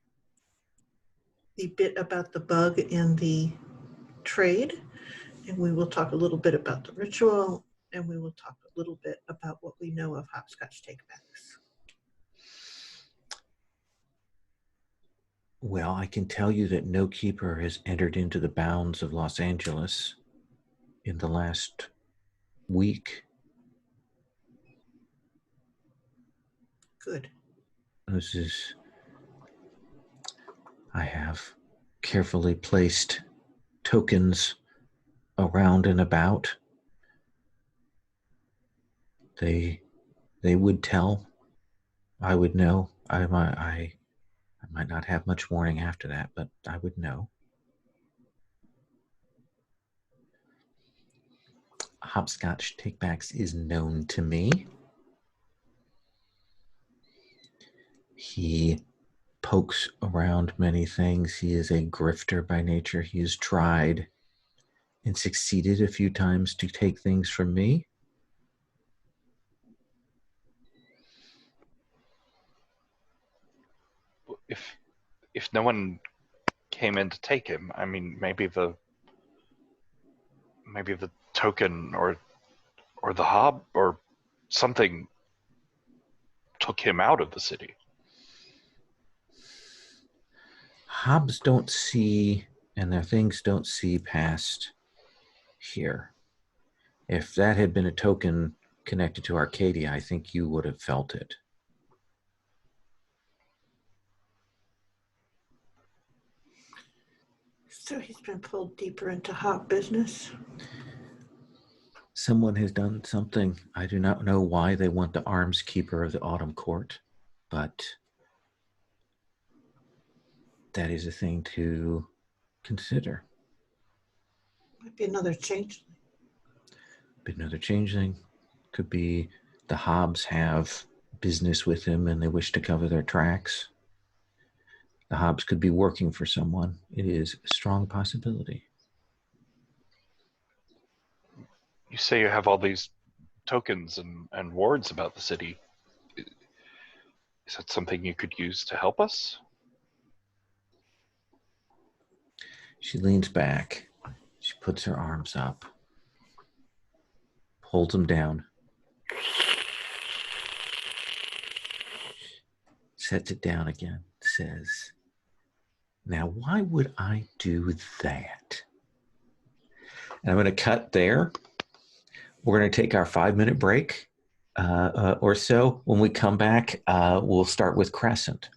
bit about the bug in the trade, and we will talk a little bit about the ritual, and we will talk a little bit about what we know of hopscotch takebacks. Well, I can tell you that no keeper has entered into the bounds of Los Angeles in the last week. Good. This is, I have carefully placed tokens around and about. They would tell. I would know. I might not have much warning after that, but I would know. Hopscotch takebacks is known to me. He pokes around many things. He is a grifter by nature. He has tried and succeeded a few times to take things from me. If no one came in to take him, I mean, maybe the token or the hob or something took him out of the city. Hobs don't see, and their things don't see past here. If that had been a token connected to Arcadia, I think you would have felt it. So he's been pulled deeper into hop business. Someone has done something. I do not know why they want the arms keeper of the Autumn Court, but that is a thing to consider. Might be another changeling. But another changeling. Could be the Hobbs have business with him and they wish to cover their tracks. The Hobbs could be working for someone. It is a strong possibility. You say you have all these tokens and wards about the city. Is that something you could use to help us? She leans back. She puts her arms up, holds them down, sets it down again, says, "Now, why would I do that?" And I'm going to cut there. We're going to take our 5-minute break or so. When we come back, we'll start with Crescent.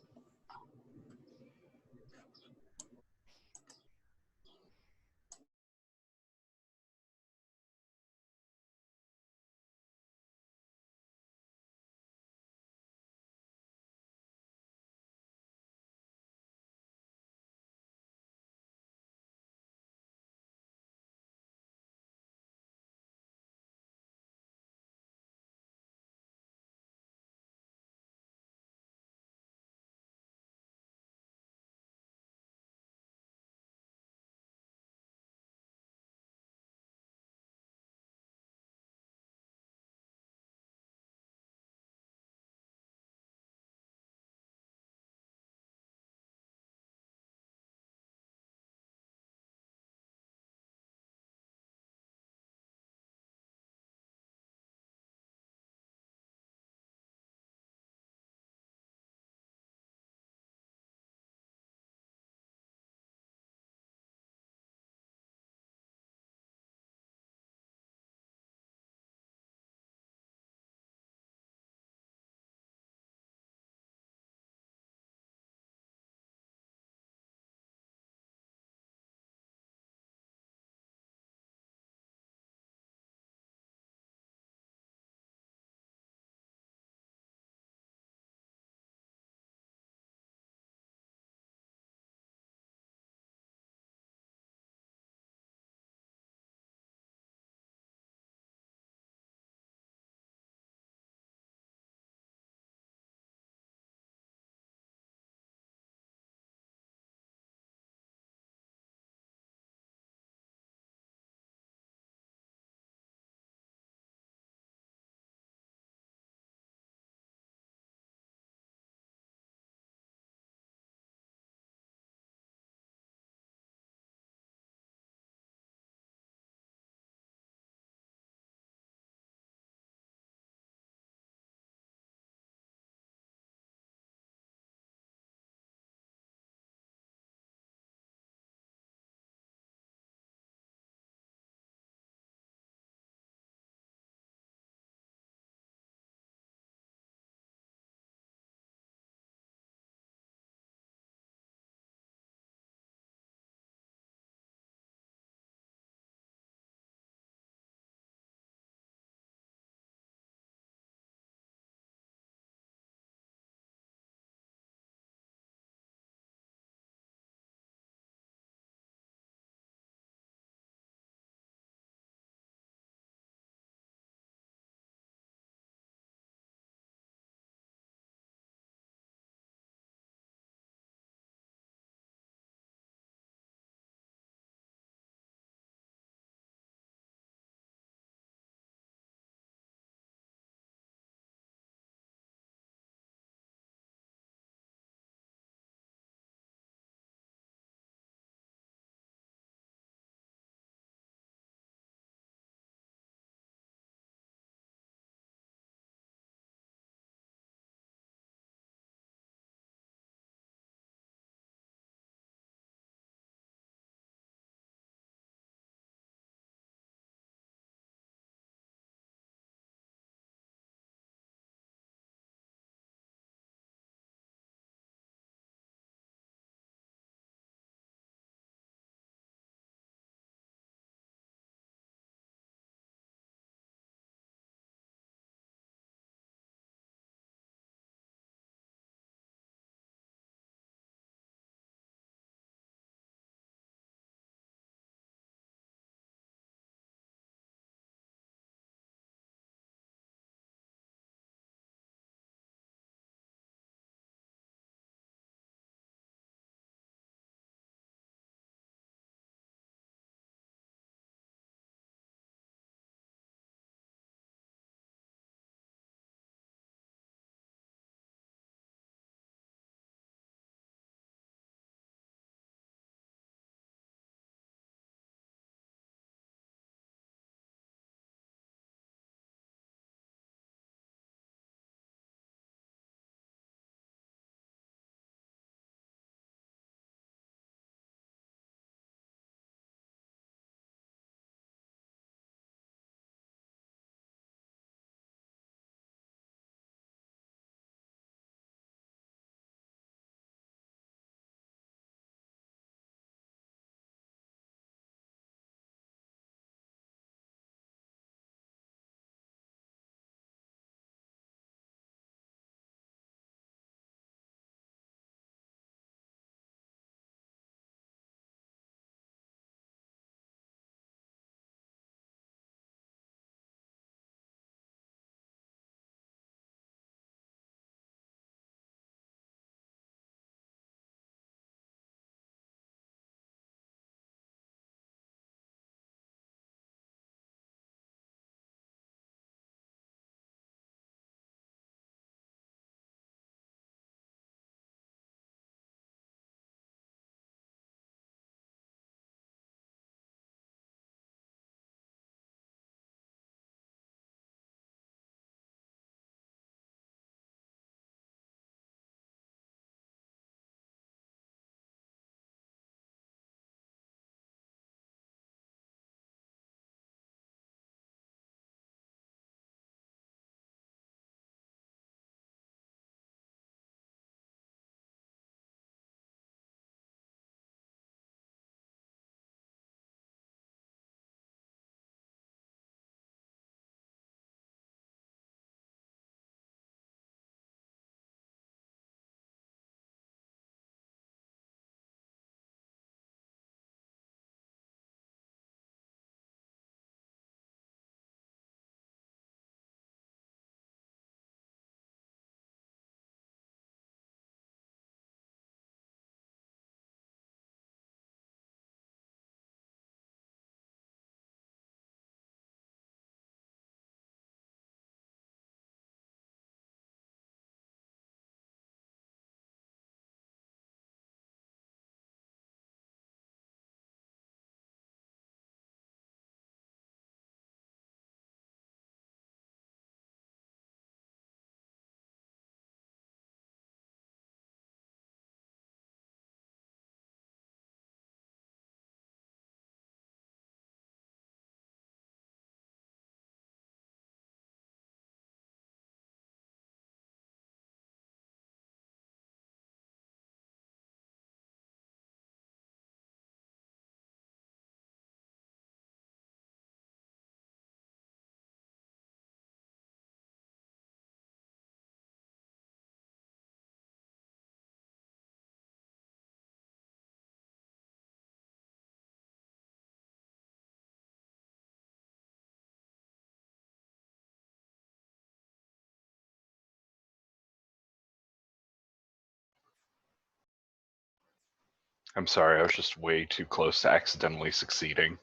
I'm sorry, I was just way too close to accidentally succeeding.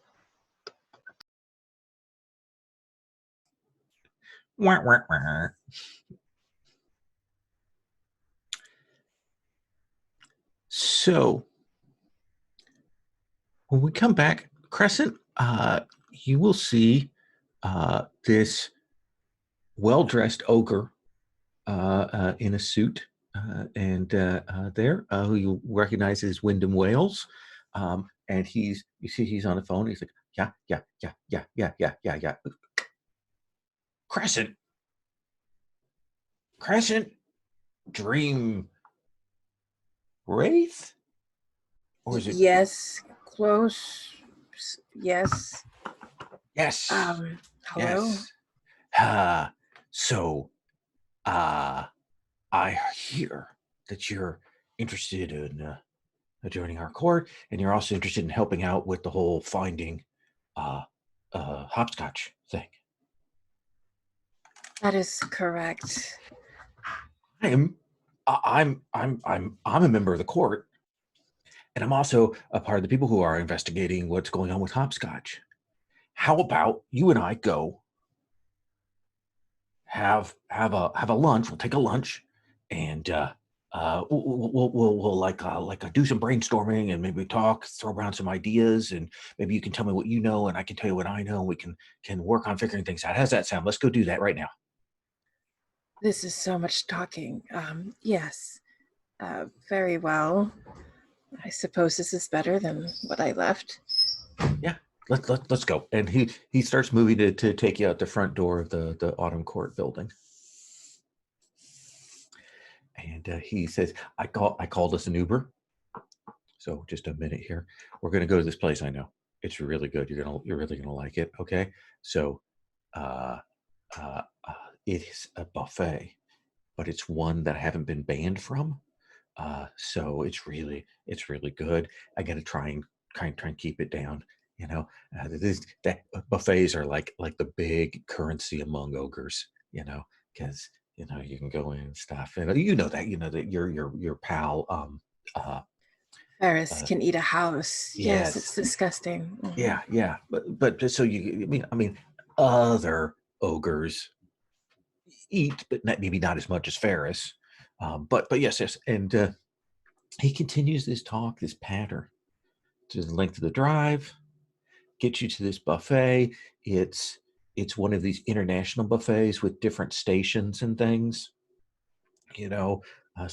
Wah, wah, wah. So when we come back, Crescent, you will see this well-dressed ogre in a suit, who you recognize as Wyndham Wales, and you see he's on the phone. He's like, yeah. Crescent, Dream Wraith, or is it? Yes, close. Yes. Yes. Hello? Yes. So, I hear that you're interested in joining our court, and you're also interested in helping out with the whole finding hopscotch thing. That is correct. I'm a member of the court, and I'm also a part of the people who are investigating what's going on with hopscotch. How about you and I go have a lunch? We'll take a lunch, and we'll do some brainstorming, and maybe talk, throw around some ideas, and maybe you can tell me what you know, and I can tell you what I know, and we can work on figuring things out. How's that sound? Let's go do that right now. This is so much talking. Yes. Very well. I suppose this is better than what I left. Yeah, let's go. And he starts moving to take you out the front door of the Autumn Court building. And he says, I called us an Uber. So just a minute here. We're gonna go to this place. I know it's really good. You're really gonna like it. Okay. So it is a buffet, but it's one that I haven't been banned from. So it's really good. I got to try and keep it down. You know, that buffets are like the big currency among ogres. You know, because you can go in and stuff. And you know that your pal Ferris can eat a house. Yes, it's yes, disgusting. Mhm. yeah. But so I mean, other ogres eat, but maybe not as much as Ferris. But yes, and he continues this talk, this pattern to the length of the drive, gets you to this buffet. It's one of these international buffets with different stations and things. So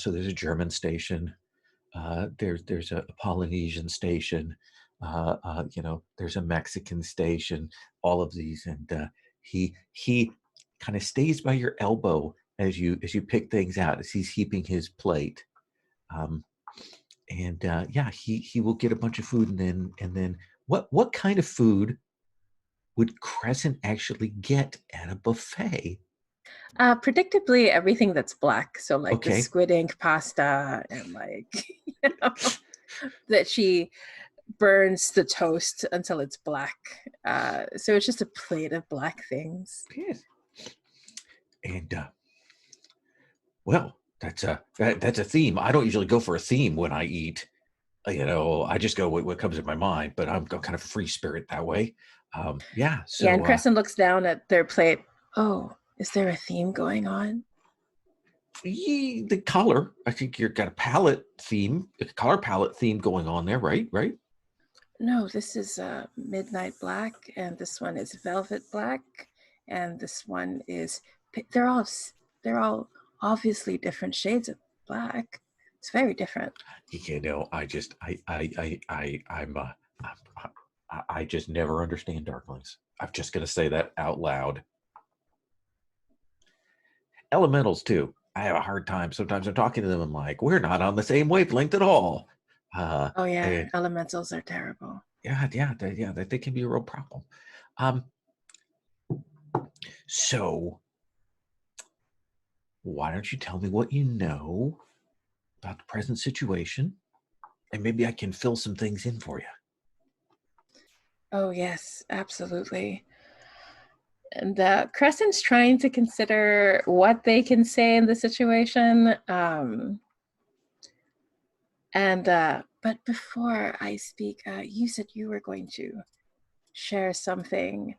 there's a German station. There's a Polynesian station. There's a Mexican station. All of these, and he kind of stays by your elbow as you pick things out as he's heaping his plate. And he will get a bunch of food, and then what kind of food would Crescent actually get at a buffet? Predictably, everything that's black. So, like the Okay. squid ink pasta, and that she burns the toast until it's black. So it's just a plate of black things. Yes. And well, that's a theme. I don't usually go for a theme when I eat. I just go with what comes in my mind. But I'm kind of free spirit that way. Yeah. So Yeah, and Crescent looks down at their plate. Oh, is there a theme going on? the color. I think you've got a color palette theme going on there, right? Right. No, this is midnight black, and this one is velvet black, and this one is. They're all obviously different shades of black. It's very different. I just never understand darklings. I'm just gonna say that out loud. Elementals too. I have a hard time. Sometimes I'm talking to them. I'm like, we're not on the same wavelength at all. Oh yeah, And elementals are terrible. they can be a real problem. So why don't you tell me what you know about the present situation, and maybe I can fill some things in for you. Oh yes, absolutely. And Crescent's trying to consider what they can say in the situation. But But before I speak, you said you were going to share something.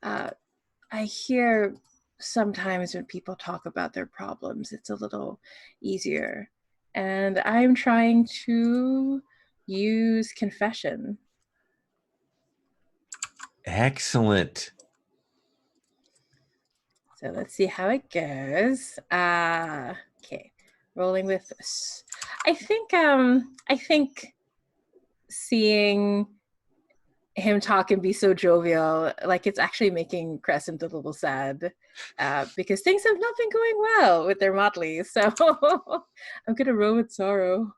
I hear sometimes when people talk about their problems, it's a little easier. And I'm trying to use confession. Excellent. So let's see how it goes. Okay, rolling with this. I think seeing him talk and be so jovial, like it's actually making Crescent a little sad, because things have not been going well with their Motley. So I'm gonna roll with sorrow.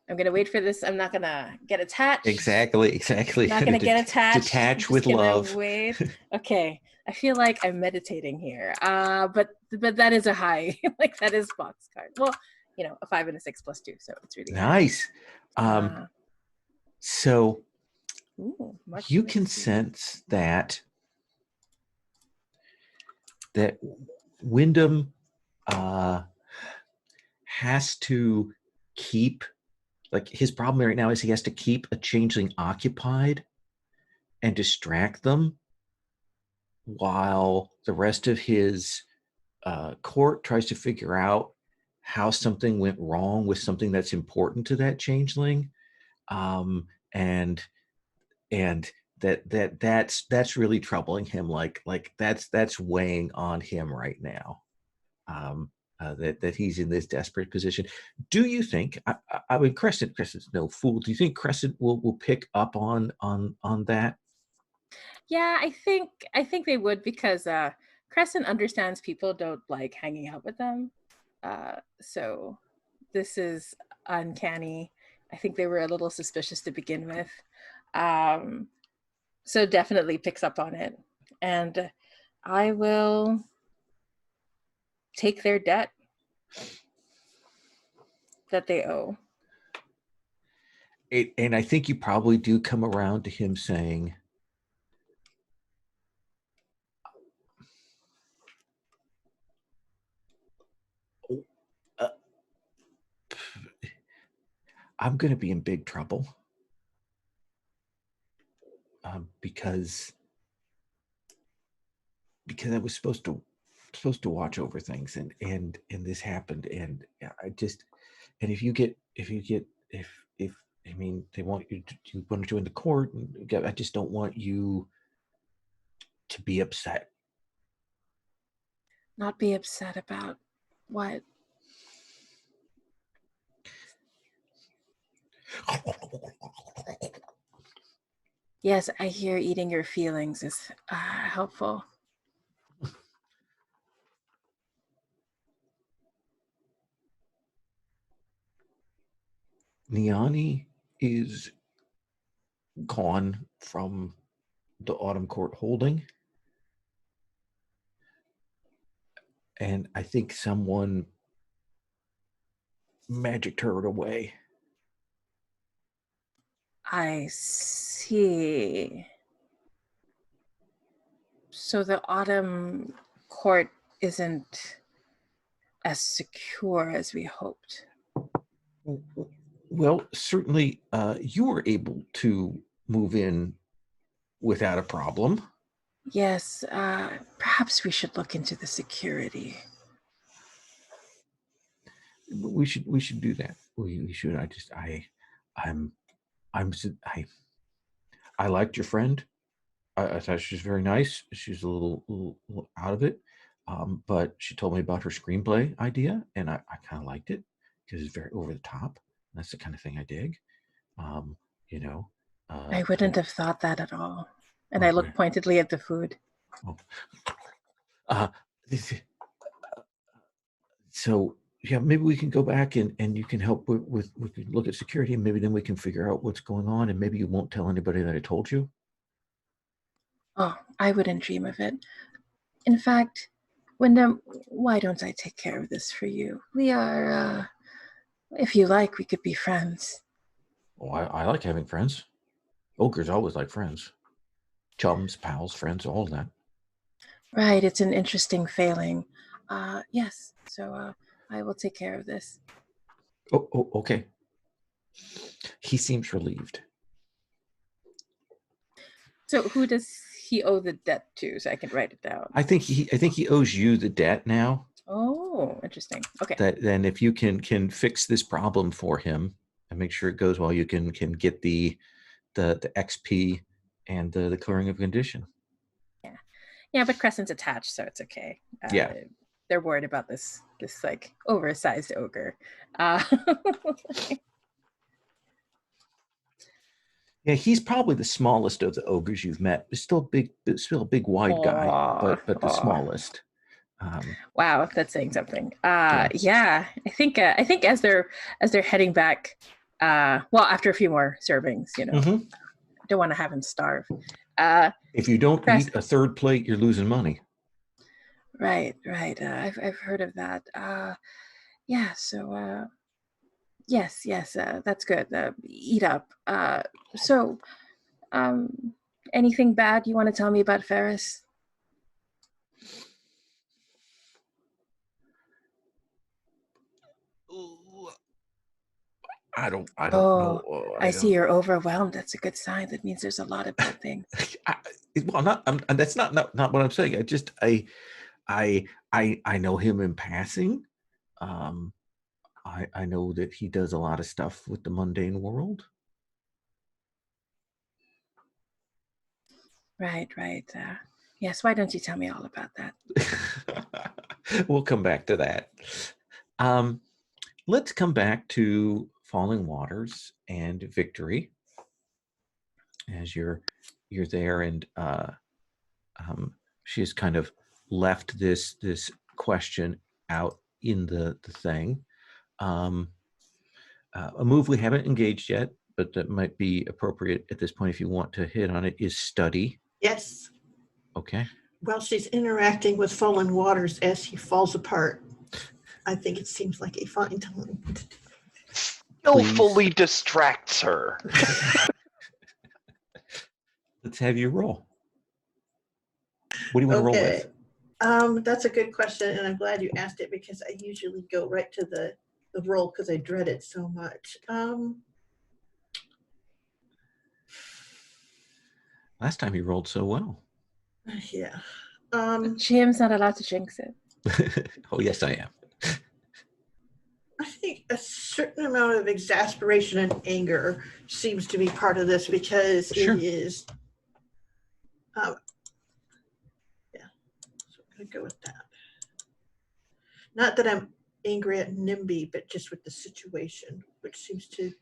I'm gonna wait for this. I'm not gonna get attached. Exactly. I'm not gonna get attached. Detach with love. Wait. Okay. I feel like I'm meditating here. But that is a high. Like that is box card. Well, a 5 and a 6 plus 2, so it's really Nice. So you can mercy. sense that Wyndham has to keep, like, his problem right now is he has to keep a changeling occupied and distract them while the rest of his court tries to figure out how something went wrong with something that's important to that changeling, and that's really troubling him. Like that's weighing on him right now. That he's in this desperate position. Do you think? I mean, Crescent's no fool. Do you think Crescent will pick up on that? Yeah, I think they would, because Crescent understands people don't like hanging out with them. So this is uncanny. I think they were a little suspicious to begin with. So definitely picks up on it. And I will take their debt that they owe. And I think you probably do come around to him saying, I'm going to be in big trouble, because I was supposed to watch over things, and this happened, and I just, and if I mean, they want you want to join the court, and I just don't want you to be upset. Not be upset about what? Yes, I hear eating your feelings is helpful. Niani is gone from the Autumn Court holding, and I think someone magicked her away. I see. So the Autumn Court isn't as secure as we hoped. Well, certainly you were able to move in without a problem. Yes, perhaps we should look into the security. We should do that. We should. I liked your friend. I thought she was very nice. She's a little out of it, but she told me about her screenplay idea, and I kind of liked it because it's very over the top. That's the kind of thing I dig. You know. I wouldn't have thought that at all. And I looked pointedly at the food. So yeah, maybe we can go back and you can help with we can look at security, and maybe then we can figure out what's going on, and maybe you won't tell anybody that I told you. Oh, I wouldn't dream of it. In fact, Wyndham, why don't I take care of this for you? We are, if you like, we could be friends. Oh, I like having friends. Ogres always like friends. Chums, pals, friends, all of that. Right, it's an interesting failing. Yes, so I will take care of this. Oh, okay. He seems relieved. So who does he owe the debt to? So I can write it down. I think he owes you the debt now. Oh, interesting. Okay. That then if you can fix this problem for him and make sure it goes well, you can get the XP and the clearing of condition. Yeah, but Crescent's attached, so it's okay. Yeah. They're worried about this like oversized ogre. Yeah, he's probably the smallest of the ogres you've met. He's still a big wide guy, but the smallest. Wow, that's saying something. Yeah. Yeah, I think as they're heading back, well, after a few more servings, Mhm. don't want to have him starve. If you don't eat a third plate, you're losing money. Right. I've heard of that. Yeah. So yes, that's good. Eat up. So, anything bad you want to tell me about Ferris? I don't know. I see you're overwhelmed. That's a good sign. That means there's a lot of bad things. Well, that's not what I'm saying. I know him in passing. I know that he does a lot of stuff with the mundane world. Right. Yes. Why don't you tell me all about that? We'll come back to that. Let's come back to Falling Waters and Victory. As you're there, and she has kind of left this question out in the thing. A move we haven't engaged yet, but that might be appropriate at this point if you want to hit on it, is study. Yes. Okay. While she's interacting with Fallen Waters as he falls apart, I think it seems like a fine time. Skillfully distracts her. Let's have you roll. What do you want to roll with? That's a good question, and I'm glad you asked it because I usually go right to the roll because I dread it so much. Last time you rolled so well. Yeah. Jim's not allowed to jinx it. Oh, yes, I am. I think a certain amount of exasperation and anger seems to be part of this because Sure. it is. Yeah, so I'm going to go with that. Not that I'm angry at NIMBY, but just with the situation, which seems to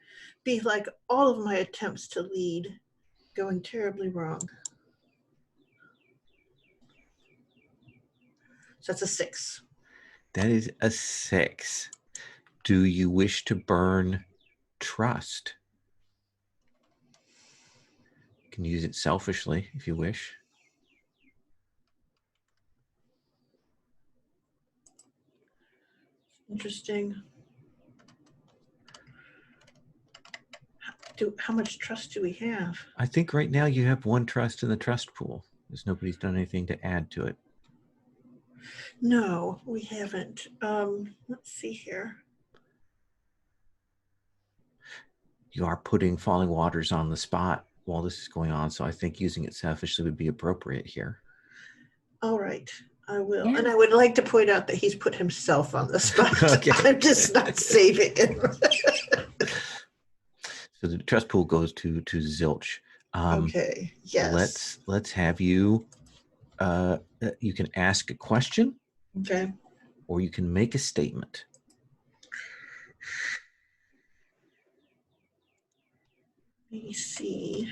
be like all of my attempts to lead going terribly wrong. So that's a 6. That is a 6. Do you wish to burn trust? You can use it selfishly if you wish. Interesting. How much trust do we have? I think right now you have 1 trust in the trust pool. There's nobody's done anything to add to it. No, we haven't. Let's see here. You are putting Falling Waters on the spot while this is going on, so I think using it selfishly would be appropriate here. All right, I will. Yeah. And I would like to point out that he's put himself on the spot. Okay. I'm just not saving it. So the trust pool goes to Zilch. Okay, yes. Let's have you, you can ask a question. Okay. Or you can make a statement. Let me see.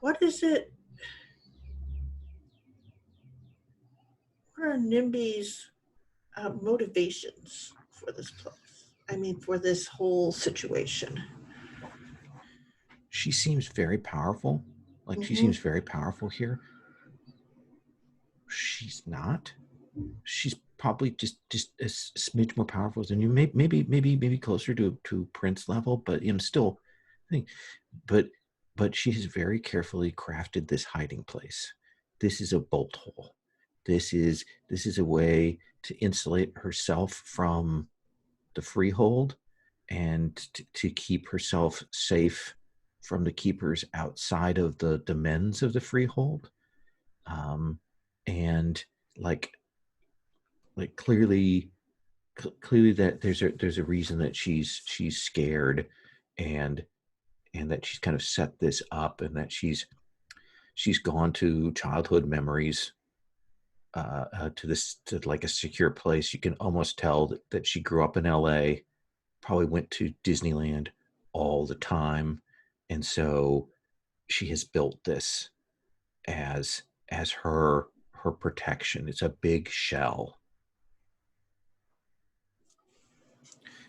What is it? What are NIMBY's motivations for this place? I mean, for this whole situation. she seems very powerful. Like she Mhm. seems very powerful here. She's not. She's probably just a smidge more powerful than you. Maybe closer to Prince level, but still, I think. But she has very carefully crafted this hiding place. This is a bolt hole. This is a way to insulate herself from the freehold and to keep herself safe from the keepers outside of the demesnes of the freehold. And like clearly that there's a reason that she's scared, and that she's kind of set this up, and that she's gone to childhood memories, to like a secure place. You can almost tell that she grew up in LA, probably went to Disneyland all the time, and so she has built this as her protection. It's a big shell.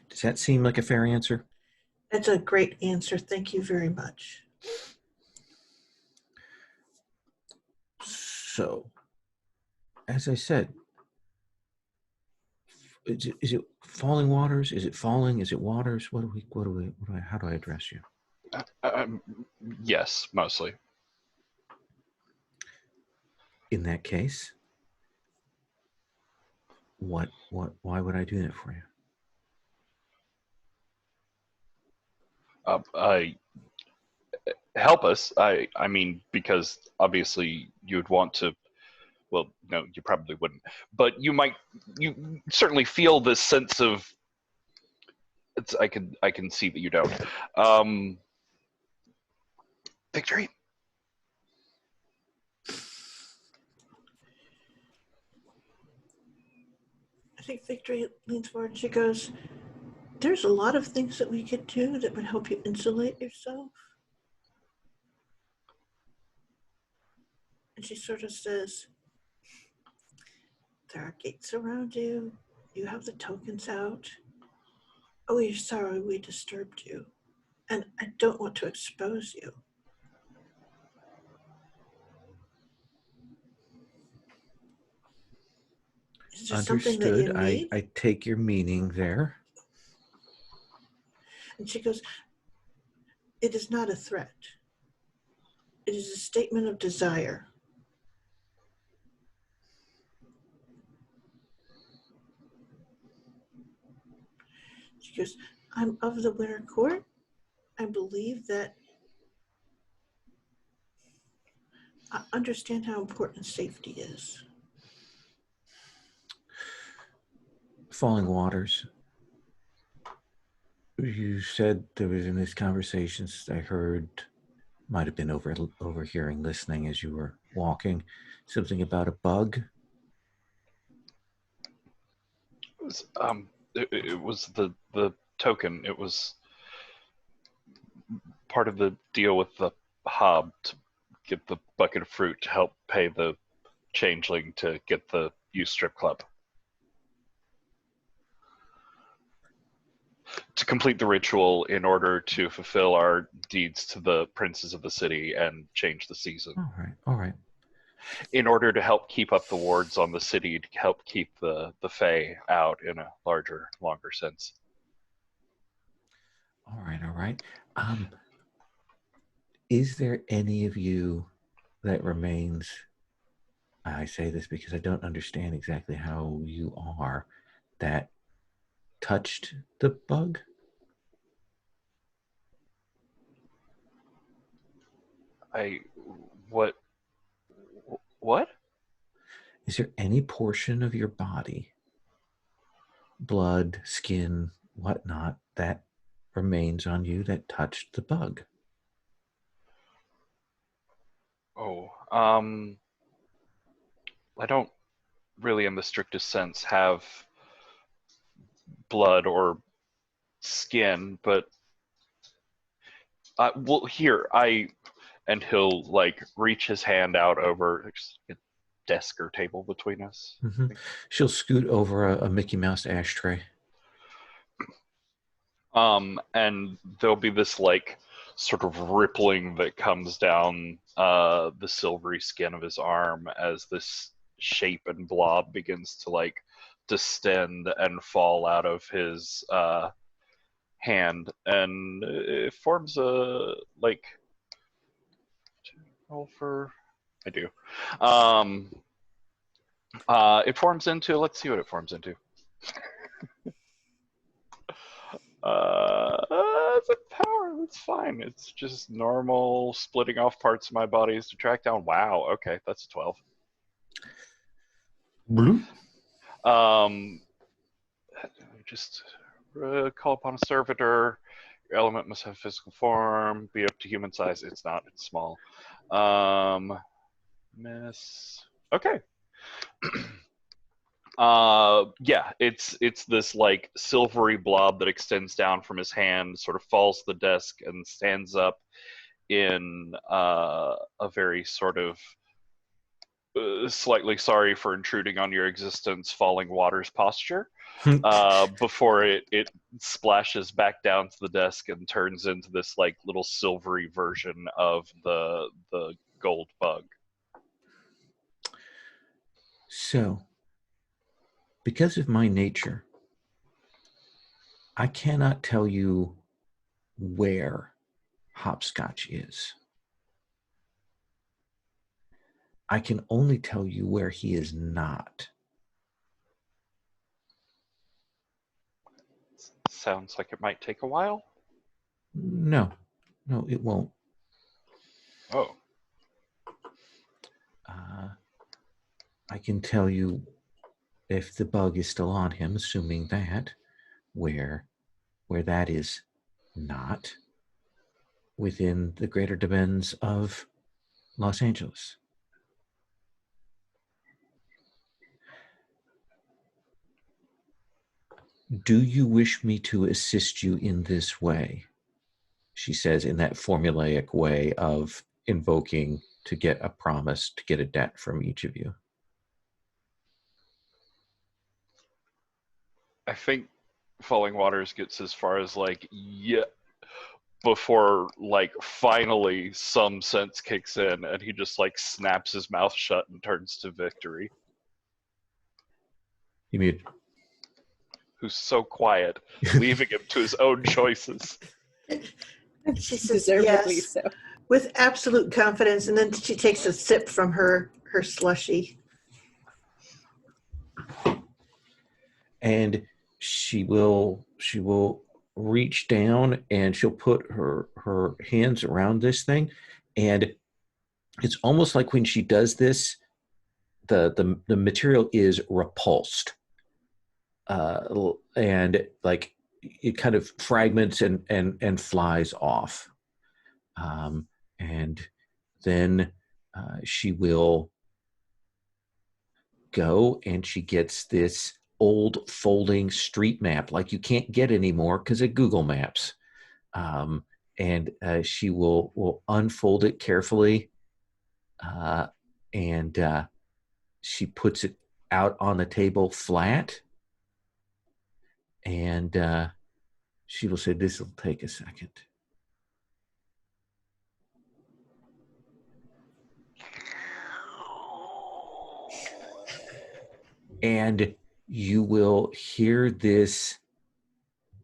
Does that seem like a fair answer? That's a great answer. Thank you very much. So, as I said, is it falling waters? Is it falling? Is it waters? How do I address you? Yes, mostly. In that case, why would I do that for you? I help us. I mean, because obviously you'd want to. Well, no, you probably wouldn't. But you certainly feel this sense of. I can see that you don't. Victory. I think Victory leans forward and she goes, there's a lot of things that we could do that would help you insulate yourself. And she sort of says, there are gates around you. You have the tokens out. Oh, we're sorry we disturbed you. And I don't want to expose you. Is there something that you Understood. need? I take your meaning there. And she goes, it is not a threat. It is a statement of desire. She goes, I'm of the Winter Court. I believe that I understand how important safety is. Falling waters. You said there was in these conversations I heard, might have been overhearing, listening as you were walking, something about a bug. It was the token. It was part of the deal with the hob to get the bucket of fruit to help pay the changeling to get the youth strip club. To complete the ritual in order to fulfill our deeds to the princes of the city and change the season. All right. In order to help keep up the wards on the city, to help keep the Fae out in a larger, longer sense. All right. Is there any of you that remains? I say this because I don't understand exactly how you are, that touched the bug? What? Is there any portion of your body, blood, skin, whatnot, that remains on you that touched the bug? Oh, I don't really, in the strictest sense, have blood or skin, but well, here and he'll like reach his hand out over a desk or table between us. Mm-hmm. She'll scoot over a Mickey Mouse ashtray. And there'll be this like sort of rippling that comes down the silvery skin of his arm as this shape and blob begins to like distend and fall out of his hand, and it forms a like roll for I do. It forms into, let's see what it forms into. It's a power, that's fine. It's just normal splitting off parts of my bodies to track down. Wow, okay, that's a 12. Bloop. Just call upon a servitor. Your element must have physical form, be up to human size. It's not, it's small. Miss. Okay. Yeah, it's this like silvery blob that extends down from his hand, sort of falls to the desk, and stands up in a very sort of slightly sorry for intruding on your existence, falling waters posture. Before it splashes back down to the desk and turns into this like little silvery version of the gold bug. So, because of my nature, I cannot tell you where Hopscotch is. I can only tell you where he is not. Sounds like it might take a while. No, it won't. Oh. I can tell you if the bug is still on him, assuming that, where that is not within the greater domains of Los Angeles. Do you wish me to assist you in this way? She says in that formulaic way of invoking to get a promise, to get a debt from each of you. I think Falling Waters gets as far as like, yeah, before like finally some sense kicks in and he just like snaps his mouth shut and turns to Victory. You mean who's so quiet, leaving him to his own choices. She says Deservedly yes so. with absolute confidence, and then she takes a sip from her slushy. And she will reach down and she'll put her hands around this thing, and it's almost like when she does this, the material is repulsed, and like it kind of fragments and flies off, and then she will go and she gets this old folding street map like you can't get anymore because of Google Maps, and she will unfold it carefully, and she puts it out on the table flat, and she will say, "This will take a second." And you will hear this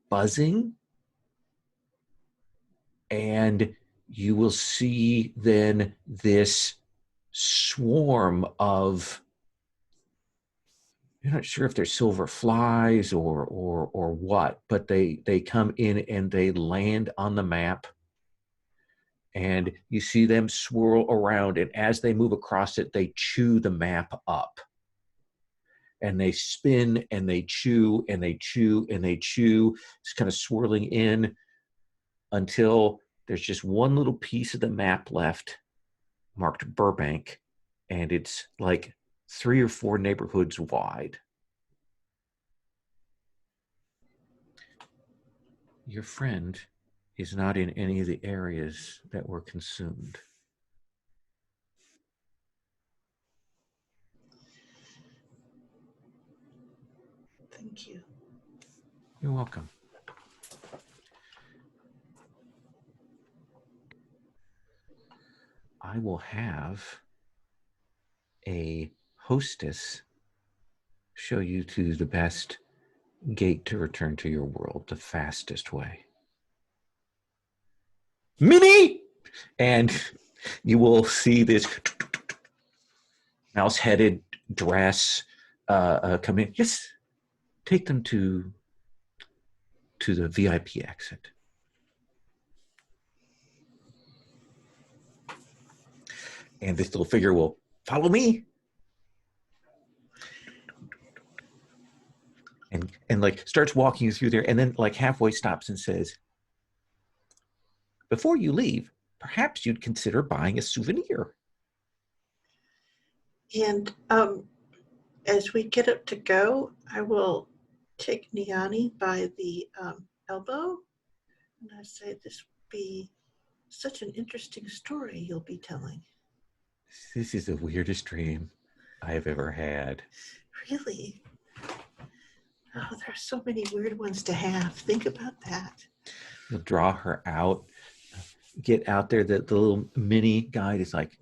buzzing, and you will see then this swarm of, you're not sure if they're silver flies or what, but they come in and they land on the map, and you see them swirl around, and as they move across it, they chew the map up. And they spin and they chew and they chew and they chew. It's kind of swirling in until there's just one little piece of the map left marked Burbank, and it's like 3 or 4 neighborhoods wide. Your friend is not in any of the areas that were consumed. Thank you. You're welcome. I will have a hostess show you to the best gate to return to your world, the fastest way. Minnie! And you will see this mouse-headed dress come in. Yes, take them to the VIP exit. And this little figure will follow me. And like starts walking you through there, and then like halfway stops and says, before you leave, perhaps you'd consider buying a souvenir. And as we get up to go, I will take Niani by the elbow, and I say, this would be such an interesting story you'll be telling. This is the weirdest dream I have ever had. Really? Oh, there are so many weird ones to have. Think about that. You'll draw her out, get out there. The little mini guide is like,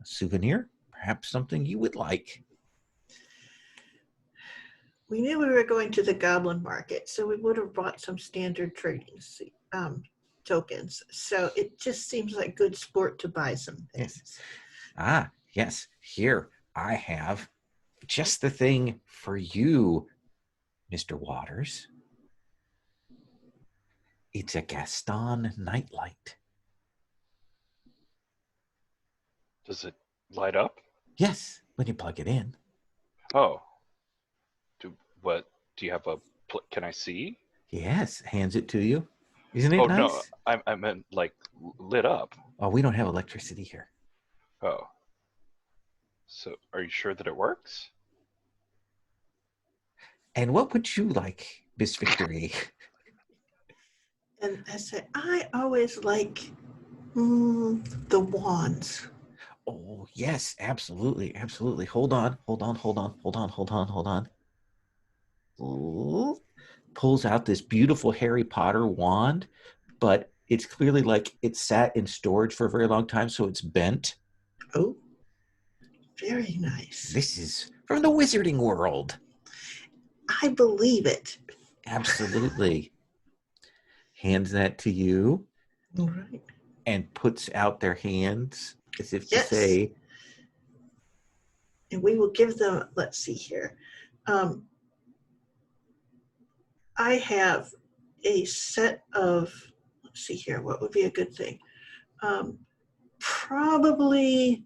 a souvenir? Perhaps something you would like. We knew we were going to the Goblin Market, so we would have bought some standard trading tokens. So it just seems like good sport to buy some things. Yes. Ah, yes. Here, I have just the thing for you, Mr. Waters. It's a Gaston nightlight. Does it light up? Yes, when you plug it in. Oh. Do you have a? Can I see? Yes, hands it to you. Isn't it Oh nice? no, I meant like lit up. Oh, we don't have electricity here. Oh. So, are you sure that it works? And what would you like, Miss Victory? And I said, I always like the wands. Oh, yes, absolutely, absolutely. Hold on. Ooh. Pulls out this beautiful Harry Potter wand, but it's clearly like it sat in storage for a very long time, so it's bent. Oh, very nice. This is from the wizarding world. I believe it. Absolutely. Hands that to you. All right. And puts out their hands as if Yes. to say. And we will give them, let's see here. I have a set of, let's see here, what would be a good thing? Probably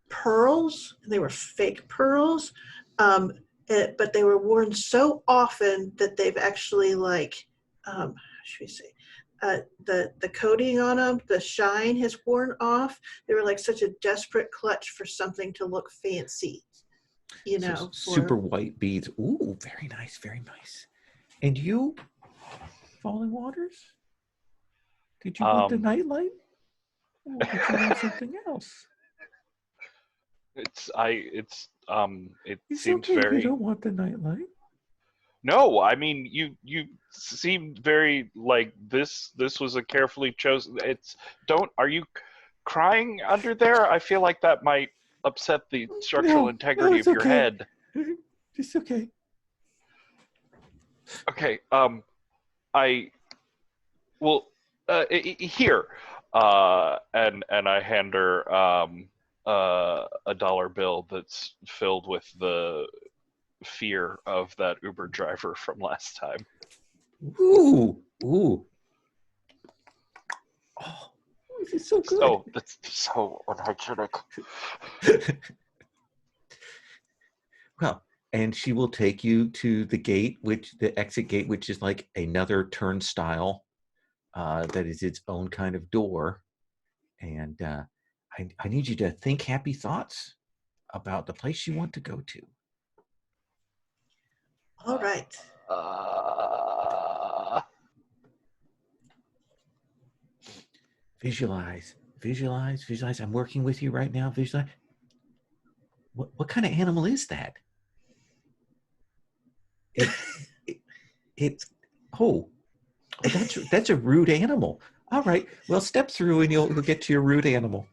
pearls. They were fake pearls, but they were worn so often that they've actually like, how should we say, the coating on them, the shine has worn off. They were like such a desperate clutch for something to look fancy, you know. So super white beads. Ooh, very nice, very nice. And you, Falling Waters? Did you want the nightlight? Or did you want something else? It It's seems okay very. If you don't want the nightlight. No, I mean you seemed very like this was a carefully chosen. Are you crying under there? I feel like that might upset the structural integrity of your head. It's okay. Okay, I will here, and I hand her a dollar bill that's filled with the fear of that Uber driver from last time. Ooh. Oh, this is so good. So that's so unhygienic. Well, and she will take you to the gate, the exit gate, which is like another turnstile that is its own kind of door. And I need you to think happy thoughts about the place you want to go to. All right. Visualize. I'm working with you right now. Visualize. What kind of animal is that? That's a rude animal. All right. Well, step through and you'll get to your root animal.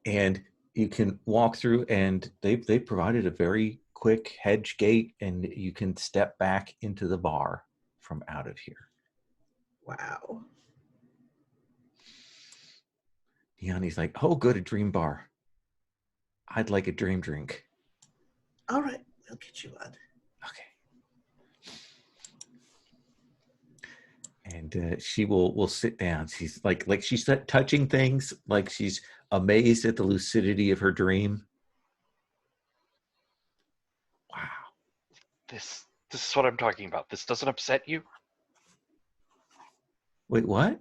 And you can walk through, and they provided a very quick hedge gate, and you can step back into the bar from out of here. Wow. Yanni's like, oh, good, a dream bar. I'd like a dream drink. All right, we'll get you one. Okay. And she will sit down. She's like she's touching things, like she's amazed at the lucidity of her dream. Wow. This is what I'm talking about. This doesn't upset you? Wait, what?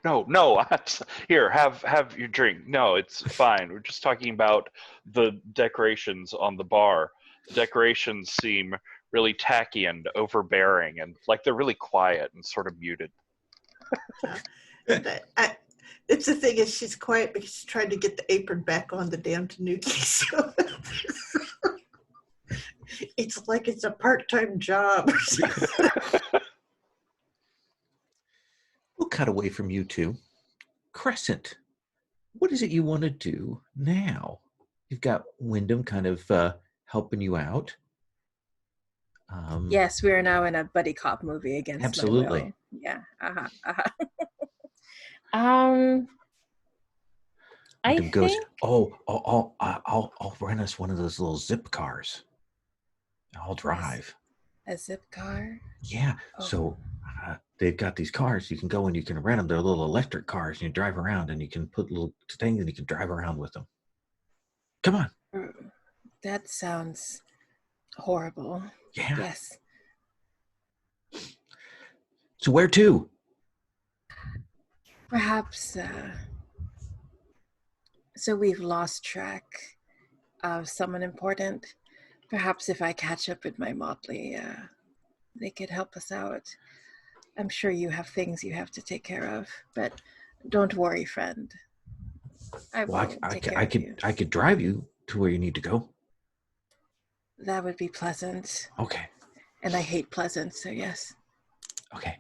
No. Here, have your drink. No, it's fine. We're just talking about the decorations on the bar. The decorations seem really tacky and overbearing, and like they're really quiet and sort of muted. It's the thing is, she's quiet because she's trying to get the apron back on the damn tanuki. So it's like it's a part-time job. We'll cut away from you two. Crescent, what is it you want to do now? You've got Wyndham kind of helping you out. Yes, we are now in a buddy cop movie against absolutely. my will. Yeah. I Wyndham goes, think I'll rent us one of those little zip cars. I'll drive. a zip car. Yeah. Oh. So they've got these cars. You can go and you can rent them. They're little electric cars, and you drive around, and you can put little things, and you can drive around with them. Come on. That sounds horrible. Yeah. Yes. So where to? Perhaps. So we've lost track of someone important. Perhaps if I catch up with my motley, they could help us out. I'm sure you have things you have to take care of, but don't worry, friend. I could drive you to where you need to go. That would be pleasant. Okay. And I hate pleasant, so yes. Okay.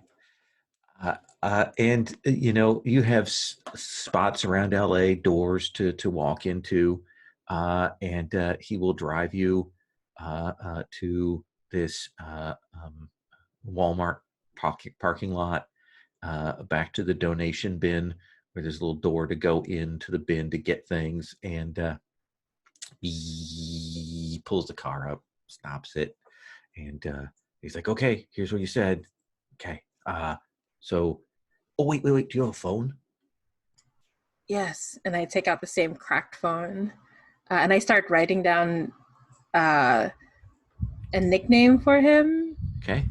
And you have spots around LA, doors to walk into, and he will drive you to this Walmart parking lot, back to the donation bin, where there's a little door to go into the bin to get things, and he pulls the car up, stops it, and he's like, okay, here's what you said. Okay. So, wait, do you have a phone? Yes, and I take out the same cracked phone, and I start writing down a nickname for him. Okay.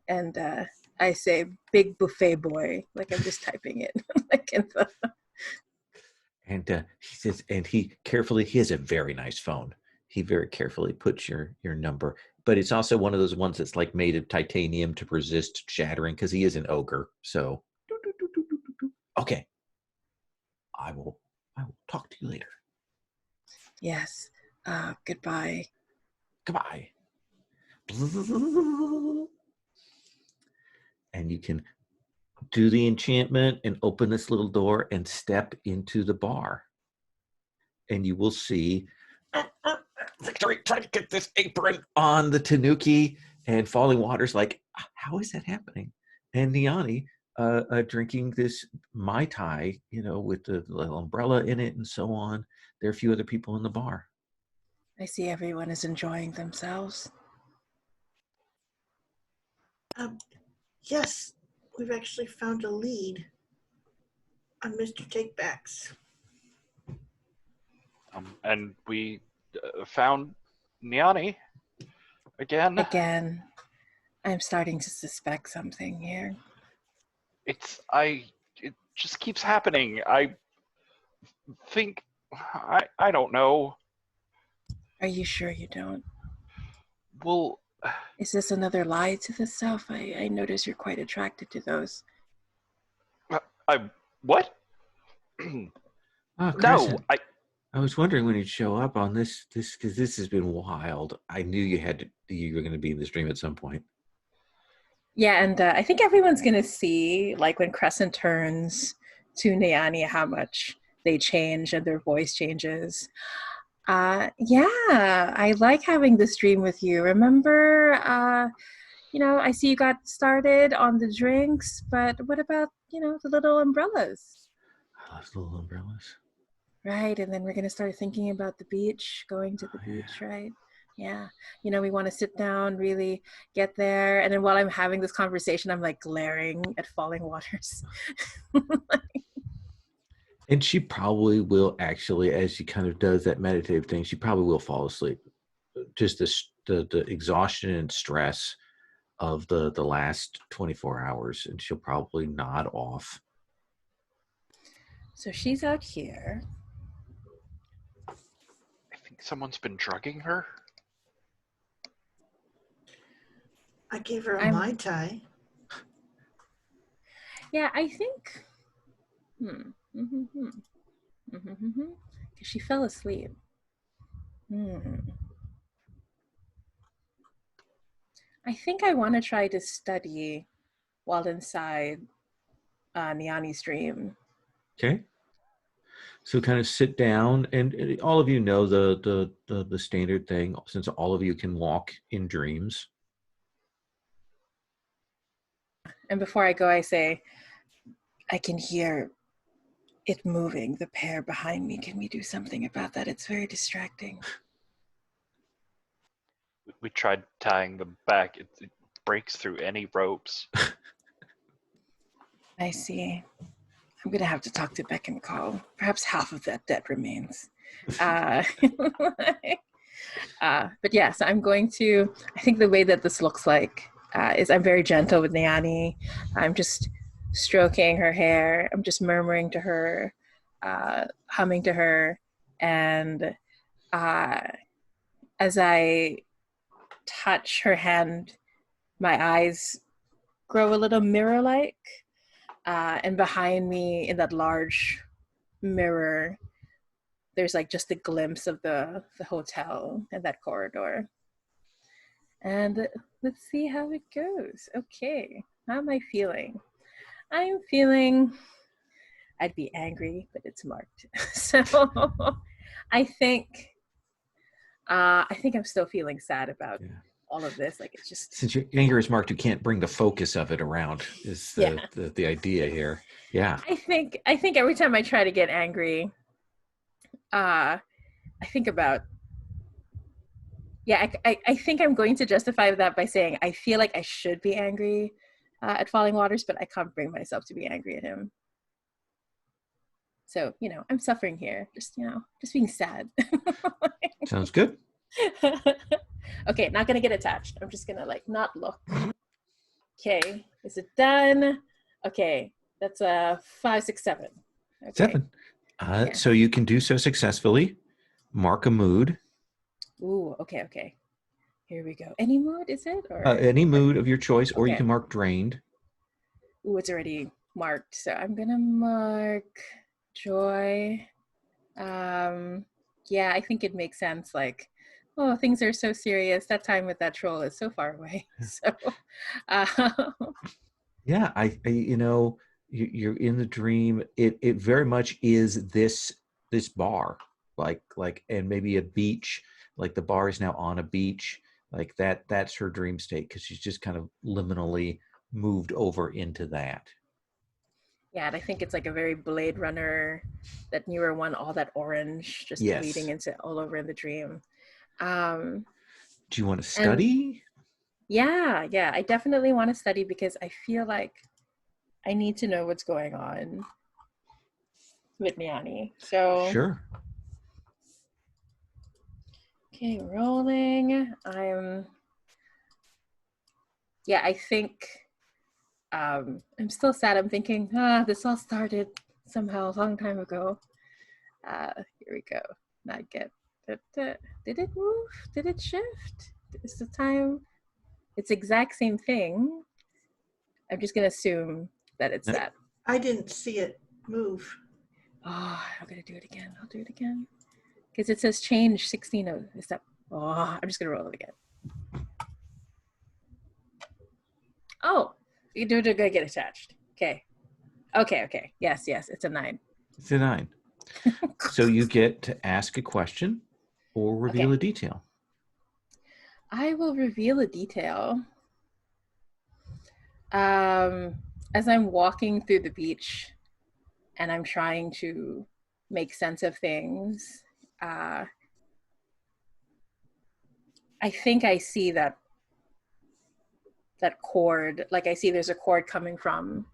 And I say Big Buffet Boy, like I'm just typing it. And he says, and he has a very nice phone. He very carefully puts your number, but it's also one of those ones that's like made of titanium to resist shattering, because he is an ogre. So, okay, I will talk to you later. Yes. Goodbye. Goodbye. And you can do the enchantment and open this little door and step into the bar. And you will see Victory trying to get this apron on the tanuki, and Falling Water's like, how is that happening? And Niani drinking this Mai Tai, with the little umbrella in it and so on. There are a few other people in the bar. I see everyone is enjoying themselves. Yes, we've actually found a lead on Mr. Takebacks. And we found Niani again. Again, I'm starting to suspect something here. It just keeps happening. I think, I don't know. Are you sure you don't? Well, is this another lie to the self? I notice you're quite attracted to those. What? No, I was wondering when you'd show up on this because this has been wild. I knew you were going to be in the stream at some point. Yeah, and I think everyone's gonna see, like, when Crescent turns to Nyani, how much they change and their voice changes. Yeah, I like having this dream with you. Remember, I see you got started on the drinks, but what about, the little umbrellas? I love the little umbrellas. Right, and then we're gonna start thinking about the beach, going to the Yeah. beach, right? Yeah, we want to sit down, really get there, and then while I'm having this conversation, I'm like glaring at falling waters. And she probably will actually, as she kind of does that meditative thing, she probably will fall asleep. Just the exhaustion and stress of the last 24 hours, and she'll probably nod off. So she's out here. I think someone's been drugging her. I gave her a I'm- Mai Tai. Yeah, I think. Because she fell asleep. I think I want to try to study while inside Nyani's dream. Okay. So kind of sit down, and all of you know the standard thing, since all of you can walk in dreams. And before I go, I say, I can hear it moving, the pair behind me. Can we do something about that? It's very distracting. We tried tying them back. It breaks through any ropes. I see. I'm going to have to talk to Beck and Call. Perhaps half of that debt remains. But yes, I'm going to, I think the way that this looks like is I'm very gentle with Nyani. I'm just stroking her hair. I'm just murmuring to her, humming to her. And as I touch her hand, my eyes grow a little mirror-like. And behind me in that large mirror, there's like just a glimpse of the hotel and that corridor. And let's see how it goes. Okay, how am I feeling? I'm feeling, I'd be angry, but it's marked. So I think I'm still feeling sad about all of this. Like, it's just, Since your anger is marked, you can't bring the focus of it around. Is the idea here? Yeah. I think every time I try to get angry, I think about. Yeah, I think I'm going to justify that by saying I feel like I should be angry at Falling Waters, but I can't bring myself to be angry at him. So, I'm suffering here. Just being sad. Sounds good. Okay, not going to get attached. I'm just going to not look. Okay, is it done? Okay, that's a 5, 6, 7. Okay. 7. So you can do so successfully. Mark a mood. Ooh, okay. Here we go. Any mood, is it? Or any mood of your choice, or you Okay. can mark drained. Ooh, it's already marked. So I'm gonna mark joy. Yeah, I think it makes sense. Like, oh, things are so serious. That time with that troll is so far away. So, Yeah, I you're in the dream. It very much is this bar, like, and maybe a beach. Like the bar is now on a beach. Like that's her dream state, because she's just kind of liminally moved over into that. yeah, and I think it's like a very Blade Runner, that newer one, all that orange just Yes. bleeding into all over in the dream. Do you want to study? Yeah, I definitely want to study, because I feel like I need to know what's going on with Nyani. So Sure. Okay, rolling. I think I'm still sad. I'm thinking, this all started somehow a long time ago. Here we go. Not get. Did it move? Did it shift? Is the time? It's exact same thing. I'm just gonna assume that it's that. I didn't see it move. Oh, I'm gonna do it again. I'll do it again. Because it says change 16 of step. Oh, I'm just gonna roll it again. Oh, you do get attached. Okay. Okay. Yes, it's a 9. It's a 9. So you get to ask a question or reveal Okay. a detail. I will reveal a detail. As I'm walking through the beach and I'm trying to make sense of things, I think I see that cord. Like I see there's a cord coming from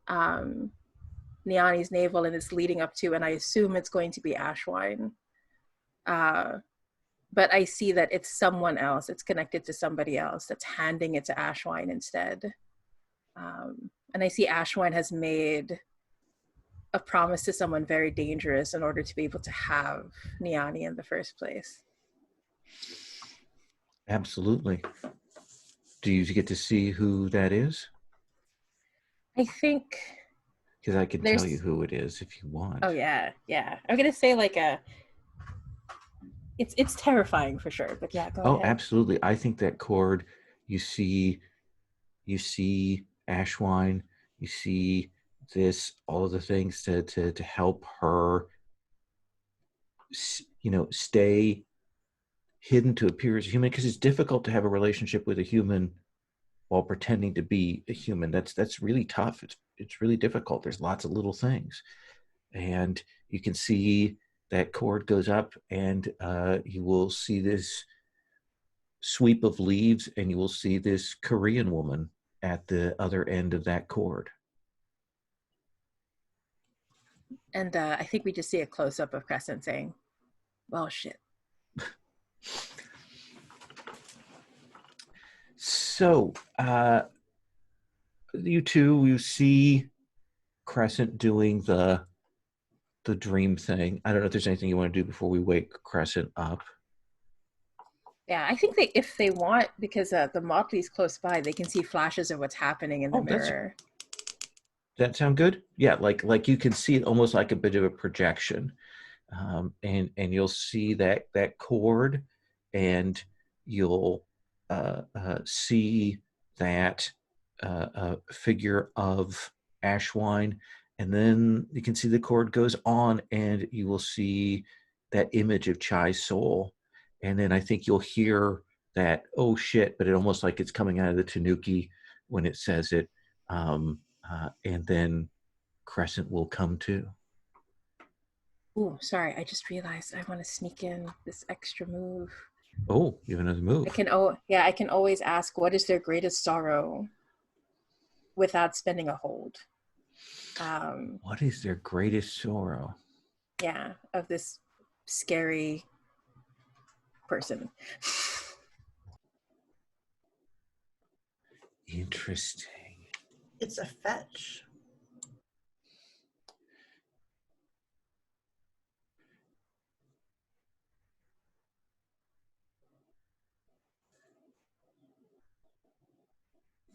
Niani's navel and it's leading up to, and I assume it's going to be Ashwine. But I see that it's someone else. It's connected to somebody else that's handing it to Ashwine instead. And I see Ashwine has made a promise to someone very dangerous in order to be able to have Niani in the first place. Absolutely. Do you get to see who that is? I think Because I can tell you who it is if you want. Oh yeah. I'm gonna say like it's terrifying for sure, but yeah, go ahead. Oh, absolutely. I think that cord, you see Ashwine, you see this, all of the things to help her, stay hidden, to appear as a human, because it's difficult to have a relationship with a human while pretending to be a human. That's really tough. It's really difficult. There's lots of little things, and you can see that cord goes up, and you will see this sweep of leaves, and you will see this Korean woman at the other end of that cord. And I think we just see a close-up of Crescent saying, well, shit. So, you see Crescent doing the dream thing. I don't know if there's anything you want to do before we wake Crescent up. Yeah, I think if they want, because the Motley's close by, they can see flashes of what's happening in the mirror. Does that sound good? Yeah, like you can see it almost like a bit of a projection, and you'll see that cord, and you'll see that figure of Ashwine, and then you can see the cord goes on, and you will see that image of Chai's soul, and then I think you'll hear that, oh shit, but it almost like it's coming out of the Tanuki when it says it, and then Crescent will come to. Oh, sorry, I just realized I want to sneak in this extra move. Oh, you have another move. I can always ask, what is their greatest sorrow without spending a hold? What is their greatest sorrow? Yeah, of this scary person. Interesting. It's a fetch.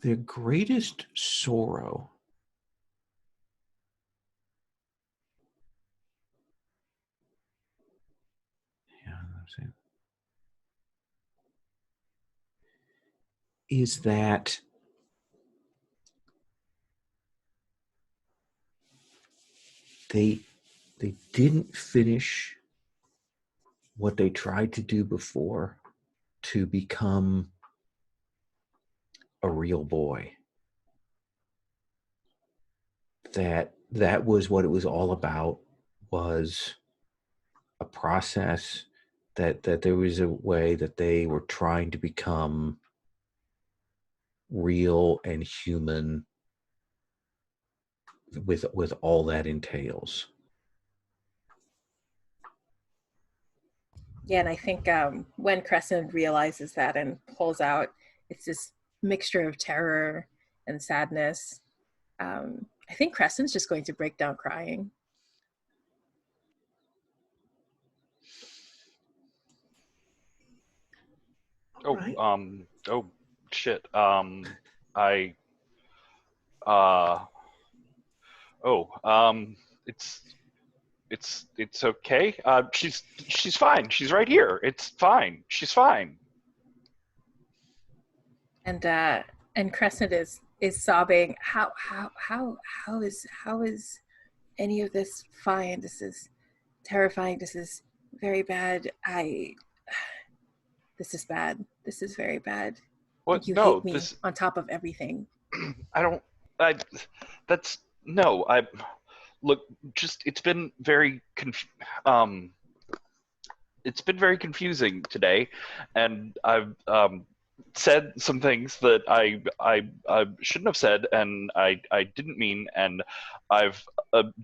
Their greatest sorrow. Yeah, I'm saying. Is that they didn't finish what they tried to do before to become a real boy. That was what it was all about, was a process, that there was a way that they were trying to become real and human with all that entails. Yeah, and I think when Crescent realizes that and pulls out, it's this mixture of terror and sadness. I think Crescent's just going to break down crying. Oh, Right. Oh, shit. It's okay. She's fine. She's right here. It's fine. She's fine. And Crescent is is sobbing. How is any of this fine? This is terrifying. This is very bad. This is bad. This is very bad. What? And you No, hate me this. on top of everything. I don't. I. That's no. I. Look, just it's been very it's been very confusing today, and I've said some things that I shouldn't have said, and I didn't mean, and I've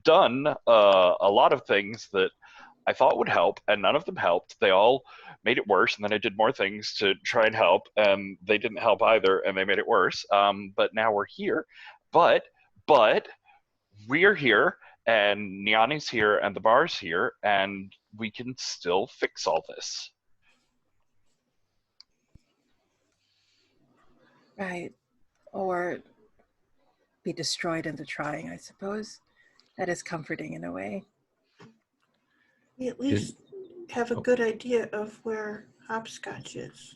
done a lot of things that I thought would help, and none of them helped. They all made it worse, and then I did more things to try and help, and they didn't help either, and they made it worse. But now we're here. But we're here, and Niani's here, and the bar's here, and we can still fix all this. Right. Or be destroyed in the trying, I suppose. That is comforting in a way. We at least have a good idea of where Hopscotch is.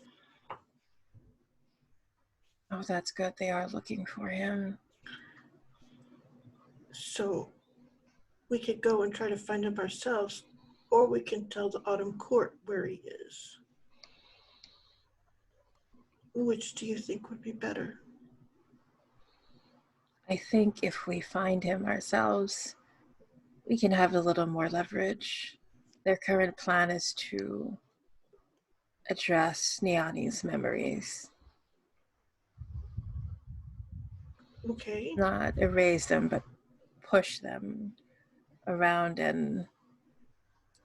Oh, that's good. They are looking for him. So we could go and try to find him ourselves, or we can tell the Autumn Court where he is. Which do you think would be better? I think if we find him ourselves, we can have a little more leverage. Their current plan is to address Niani's memories. Okay. Not erase them, but push them around, and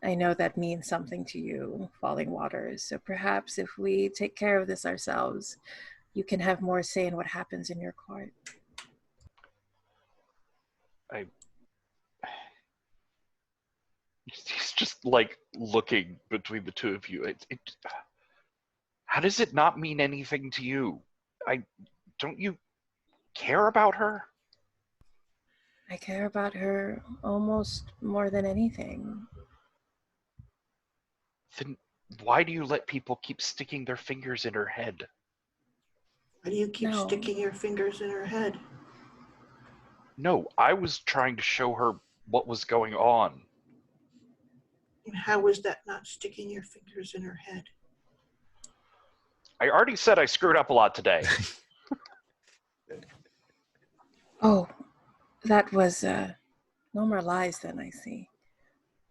I know that means something to you, Falling Waters. So perhaps if we take care of this ourselves, you can have more say in what happens in your court. He's just like looking between the two of you. How does it not mean anything to you? Don't you care about her? I care about her almost more than anything. Then why do you let people keep sticking their fingers in her head? Why do you keep sticking your fingers in her head? No, I was trying to show her what was going on. And how was that not sticking your fingers in her head? I already said I screwed up a lot today. Oh, that was no more lies then, I see.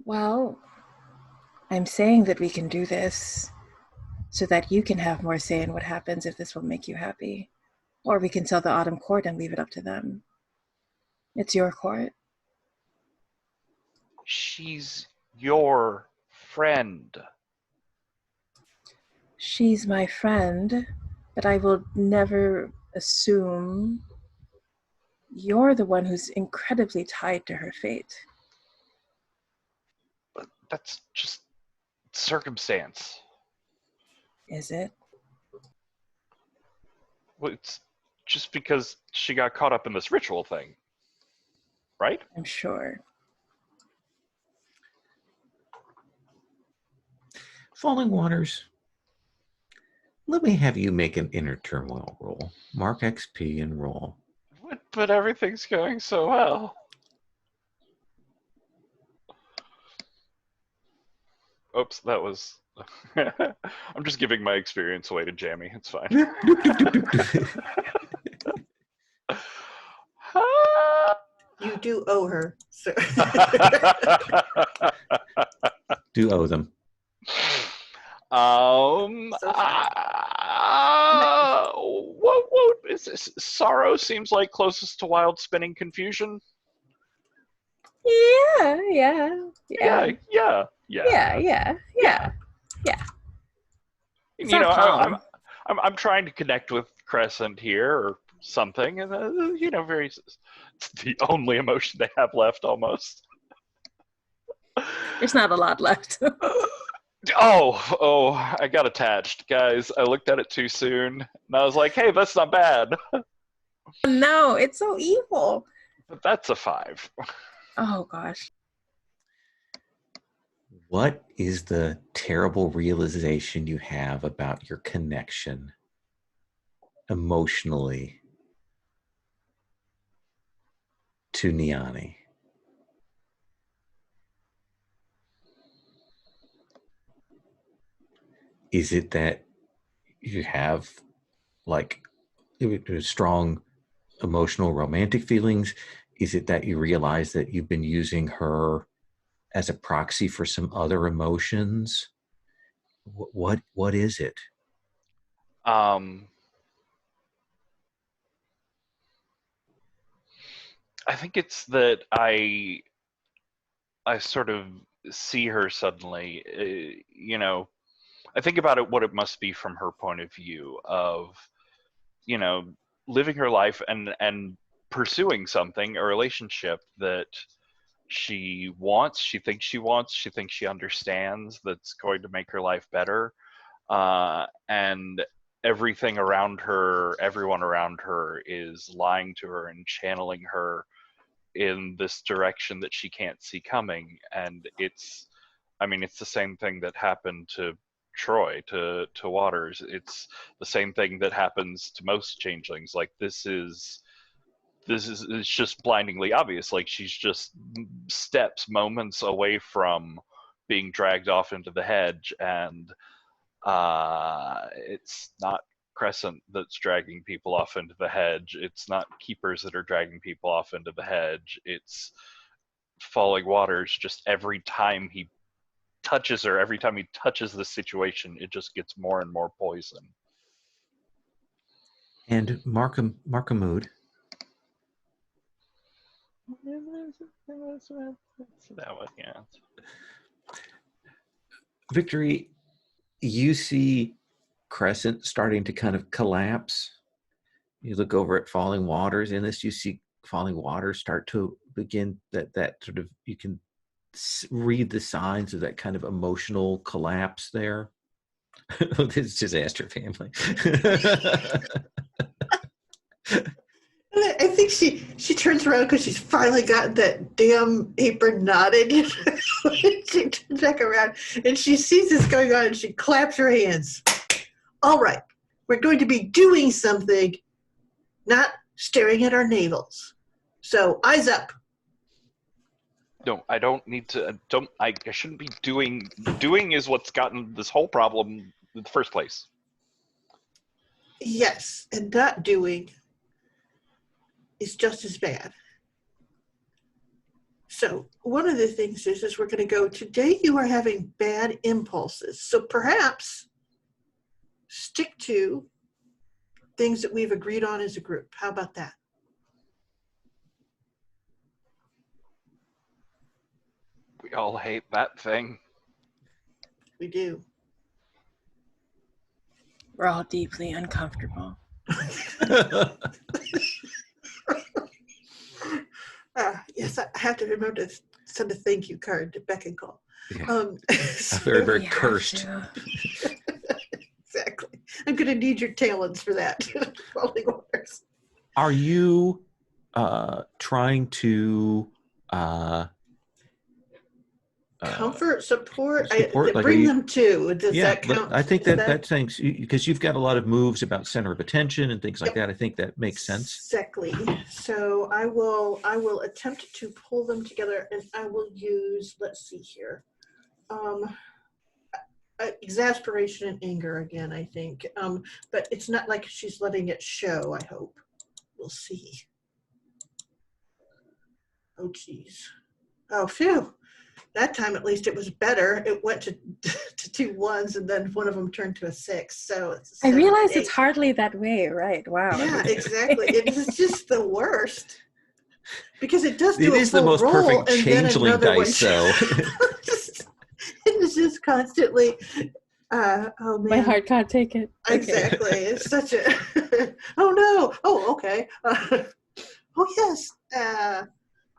Well, I'm saying that we can do this so that you can have more say in what happens if this will make you happy. Or we can tell the Autumn Court and leave it up to them. It's your court. She's your friend. She's my friend, but I will never assume you're the one who's incredibly tied to her fate. But that's just circumstance. Is it? Well, it's just because she got caught up in this ritual thing, right? I'm sure. Falling Waters, let me have you make an inner turmoil roll. Mark XP and roll. But everything's going so well. Oops, that was... I'm just giving my experience away to Jamie. It's fine. You do owe her, sir. Do owe them. What is this? Sorrow seems like closest to wild spinning confusion. Yeah. You It's know, not calm. I'm trying to connect with Crescent here or something, and it's the only emotion they have left almost. There's not a lot left. Oh, I got attached. Guys, I looked at it too soon, and I was like, hey, that's not bad. No, it's so evil. But that's a 5. Oh, gosh. What is the terrible realization you have about your connection emotionally to Niani? Is it that you have like strong emotional romantic feelings? Is it that you realize that you've been using her as a proxy for some other emotions? What is it? I think it's that I sort of see her suddenly, I think about it, what it must be from her point of view of, living her life and pursuing something, a relationship that she wants, she thinks she understands, that's going to make her life better. And everything around her, everyone around her is lying to her and channeling her in this direction that she can't see coming. And it's the same thing that happened to Troy, to Waters. It's the same thing that happens to most changelings. Like this is it's just blindingly obvious. Like she's just moments away from being dragged off into the hedge, and it's not Crescent that's dragging people off into the hedge. It's not Keepers that are dragging people off into the hedge. It's Falling Waters. Just every time he touches her, every time he touches the situation, it just gets more and more poison. And mark a mood. That one, yeah. Victory, you see Crescent starting to kind of collapse. You look over at Falling Waters. In this, you see Falling Waters start to begin that sort of, you can read the signs of that kind of emotional collapse there. This disaster family. I think she turns around because she's finally gotten that damn apron knotted. She turns back around and she sees this going on and she claps her hands. All right, we're going to be doing something, not staring at our navels. So eyes up. No, I don't need to. I shouldn't be doing. Doing is what's gotten this whole problem in the first place. Yes, and not doing is just as bad. So one of the things is we're going to go, today you are having bad impulses. So perhaps stick to things that we've agreed on as a group. How about that? We all hate that thing. We do. We're all deeply uncomfortable. Yes, I have to remember to send a thank you card to Beck and Call. Yeah. Very, very cursed. Exactly. I'm going to need your talents for that. Falling Waters. Are you trying to comfort, support? Like bring them to. Does that count? I think that things, because you've got a lot of moves about center of attention and things like that. I think that makes sense. Exactly. So I will attempt to pull them together, and I will use, let's see here, exasperation and anger again, I think. But it's not like she's letting it show, I hope. We'll see. Oh, geez. Oh, phew. That time, at least, it was better. It went to 2 1s, and then one of them turned to a 6. So it's I realize it's hardly that way, right? Wow. Yeah, exactly. It is just the worst. Because it does do it is the most perfect changeling dice, though. It's just constantly, oh man. My heart can't take it. Exactly. Okay. It's such a, oh no. Oh, okay. Oh, yes.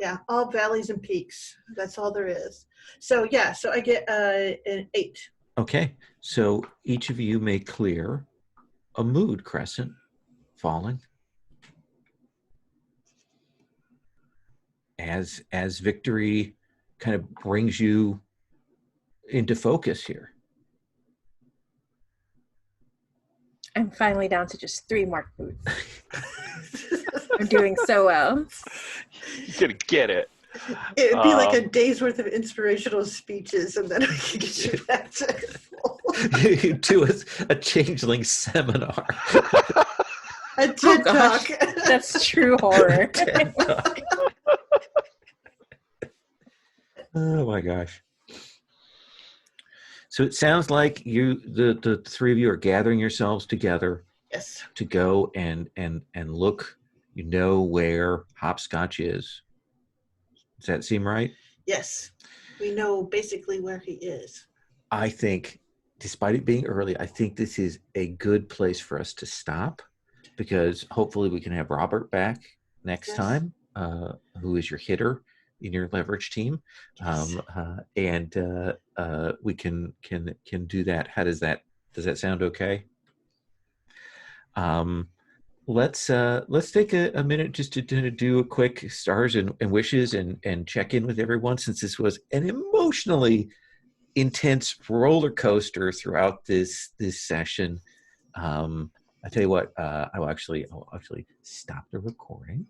Yeah, all valleys and peaks. That's all there is. So, yeah, so I get an 8. Okay, so each of you may clear a mood, Crescent, Falling. As Victory kind of brings you into focus here. I'm finally down to just 3 marked boots. I'm doing so well. You're gonna get it. It would be like a day's worth of inspirational speeches, and then we can get you back to full. You do a changeling seminar. A TED gosh. Talk. That's true horror. TED Talk. Oh my gosh. So it sounds like the three of you are gathering yourselves together Yes. to go and look, where Hopscotch is. Does that seem right? Yes. We know basically where he is. I think, despite it being early, I think this is a good place for us to stop, because hopefully we can have Robert back next Yes. time, who is your hitter in your leverage team, Yes. and we can do that. Does that sound okay? Let's take a minute just to do a quick stars and wishes and check in with everyone, since this was an emotionally intense roller coaster throughout this session. I tell you what, I'll actually stop the recording.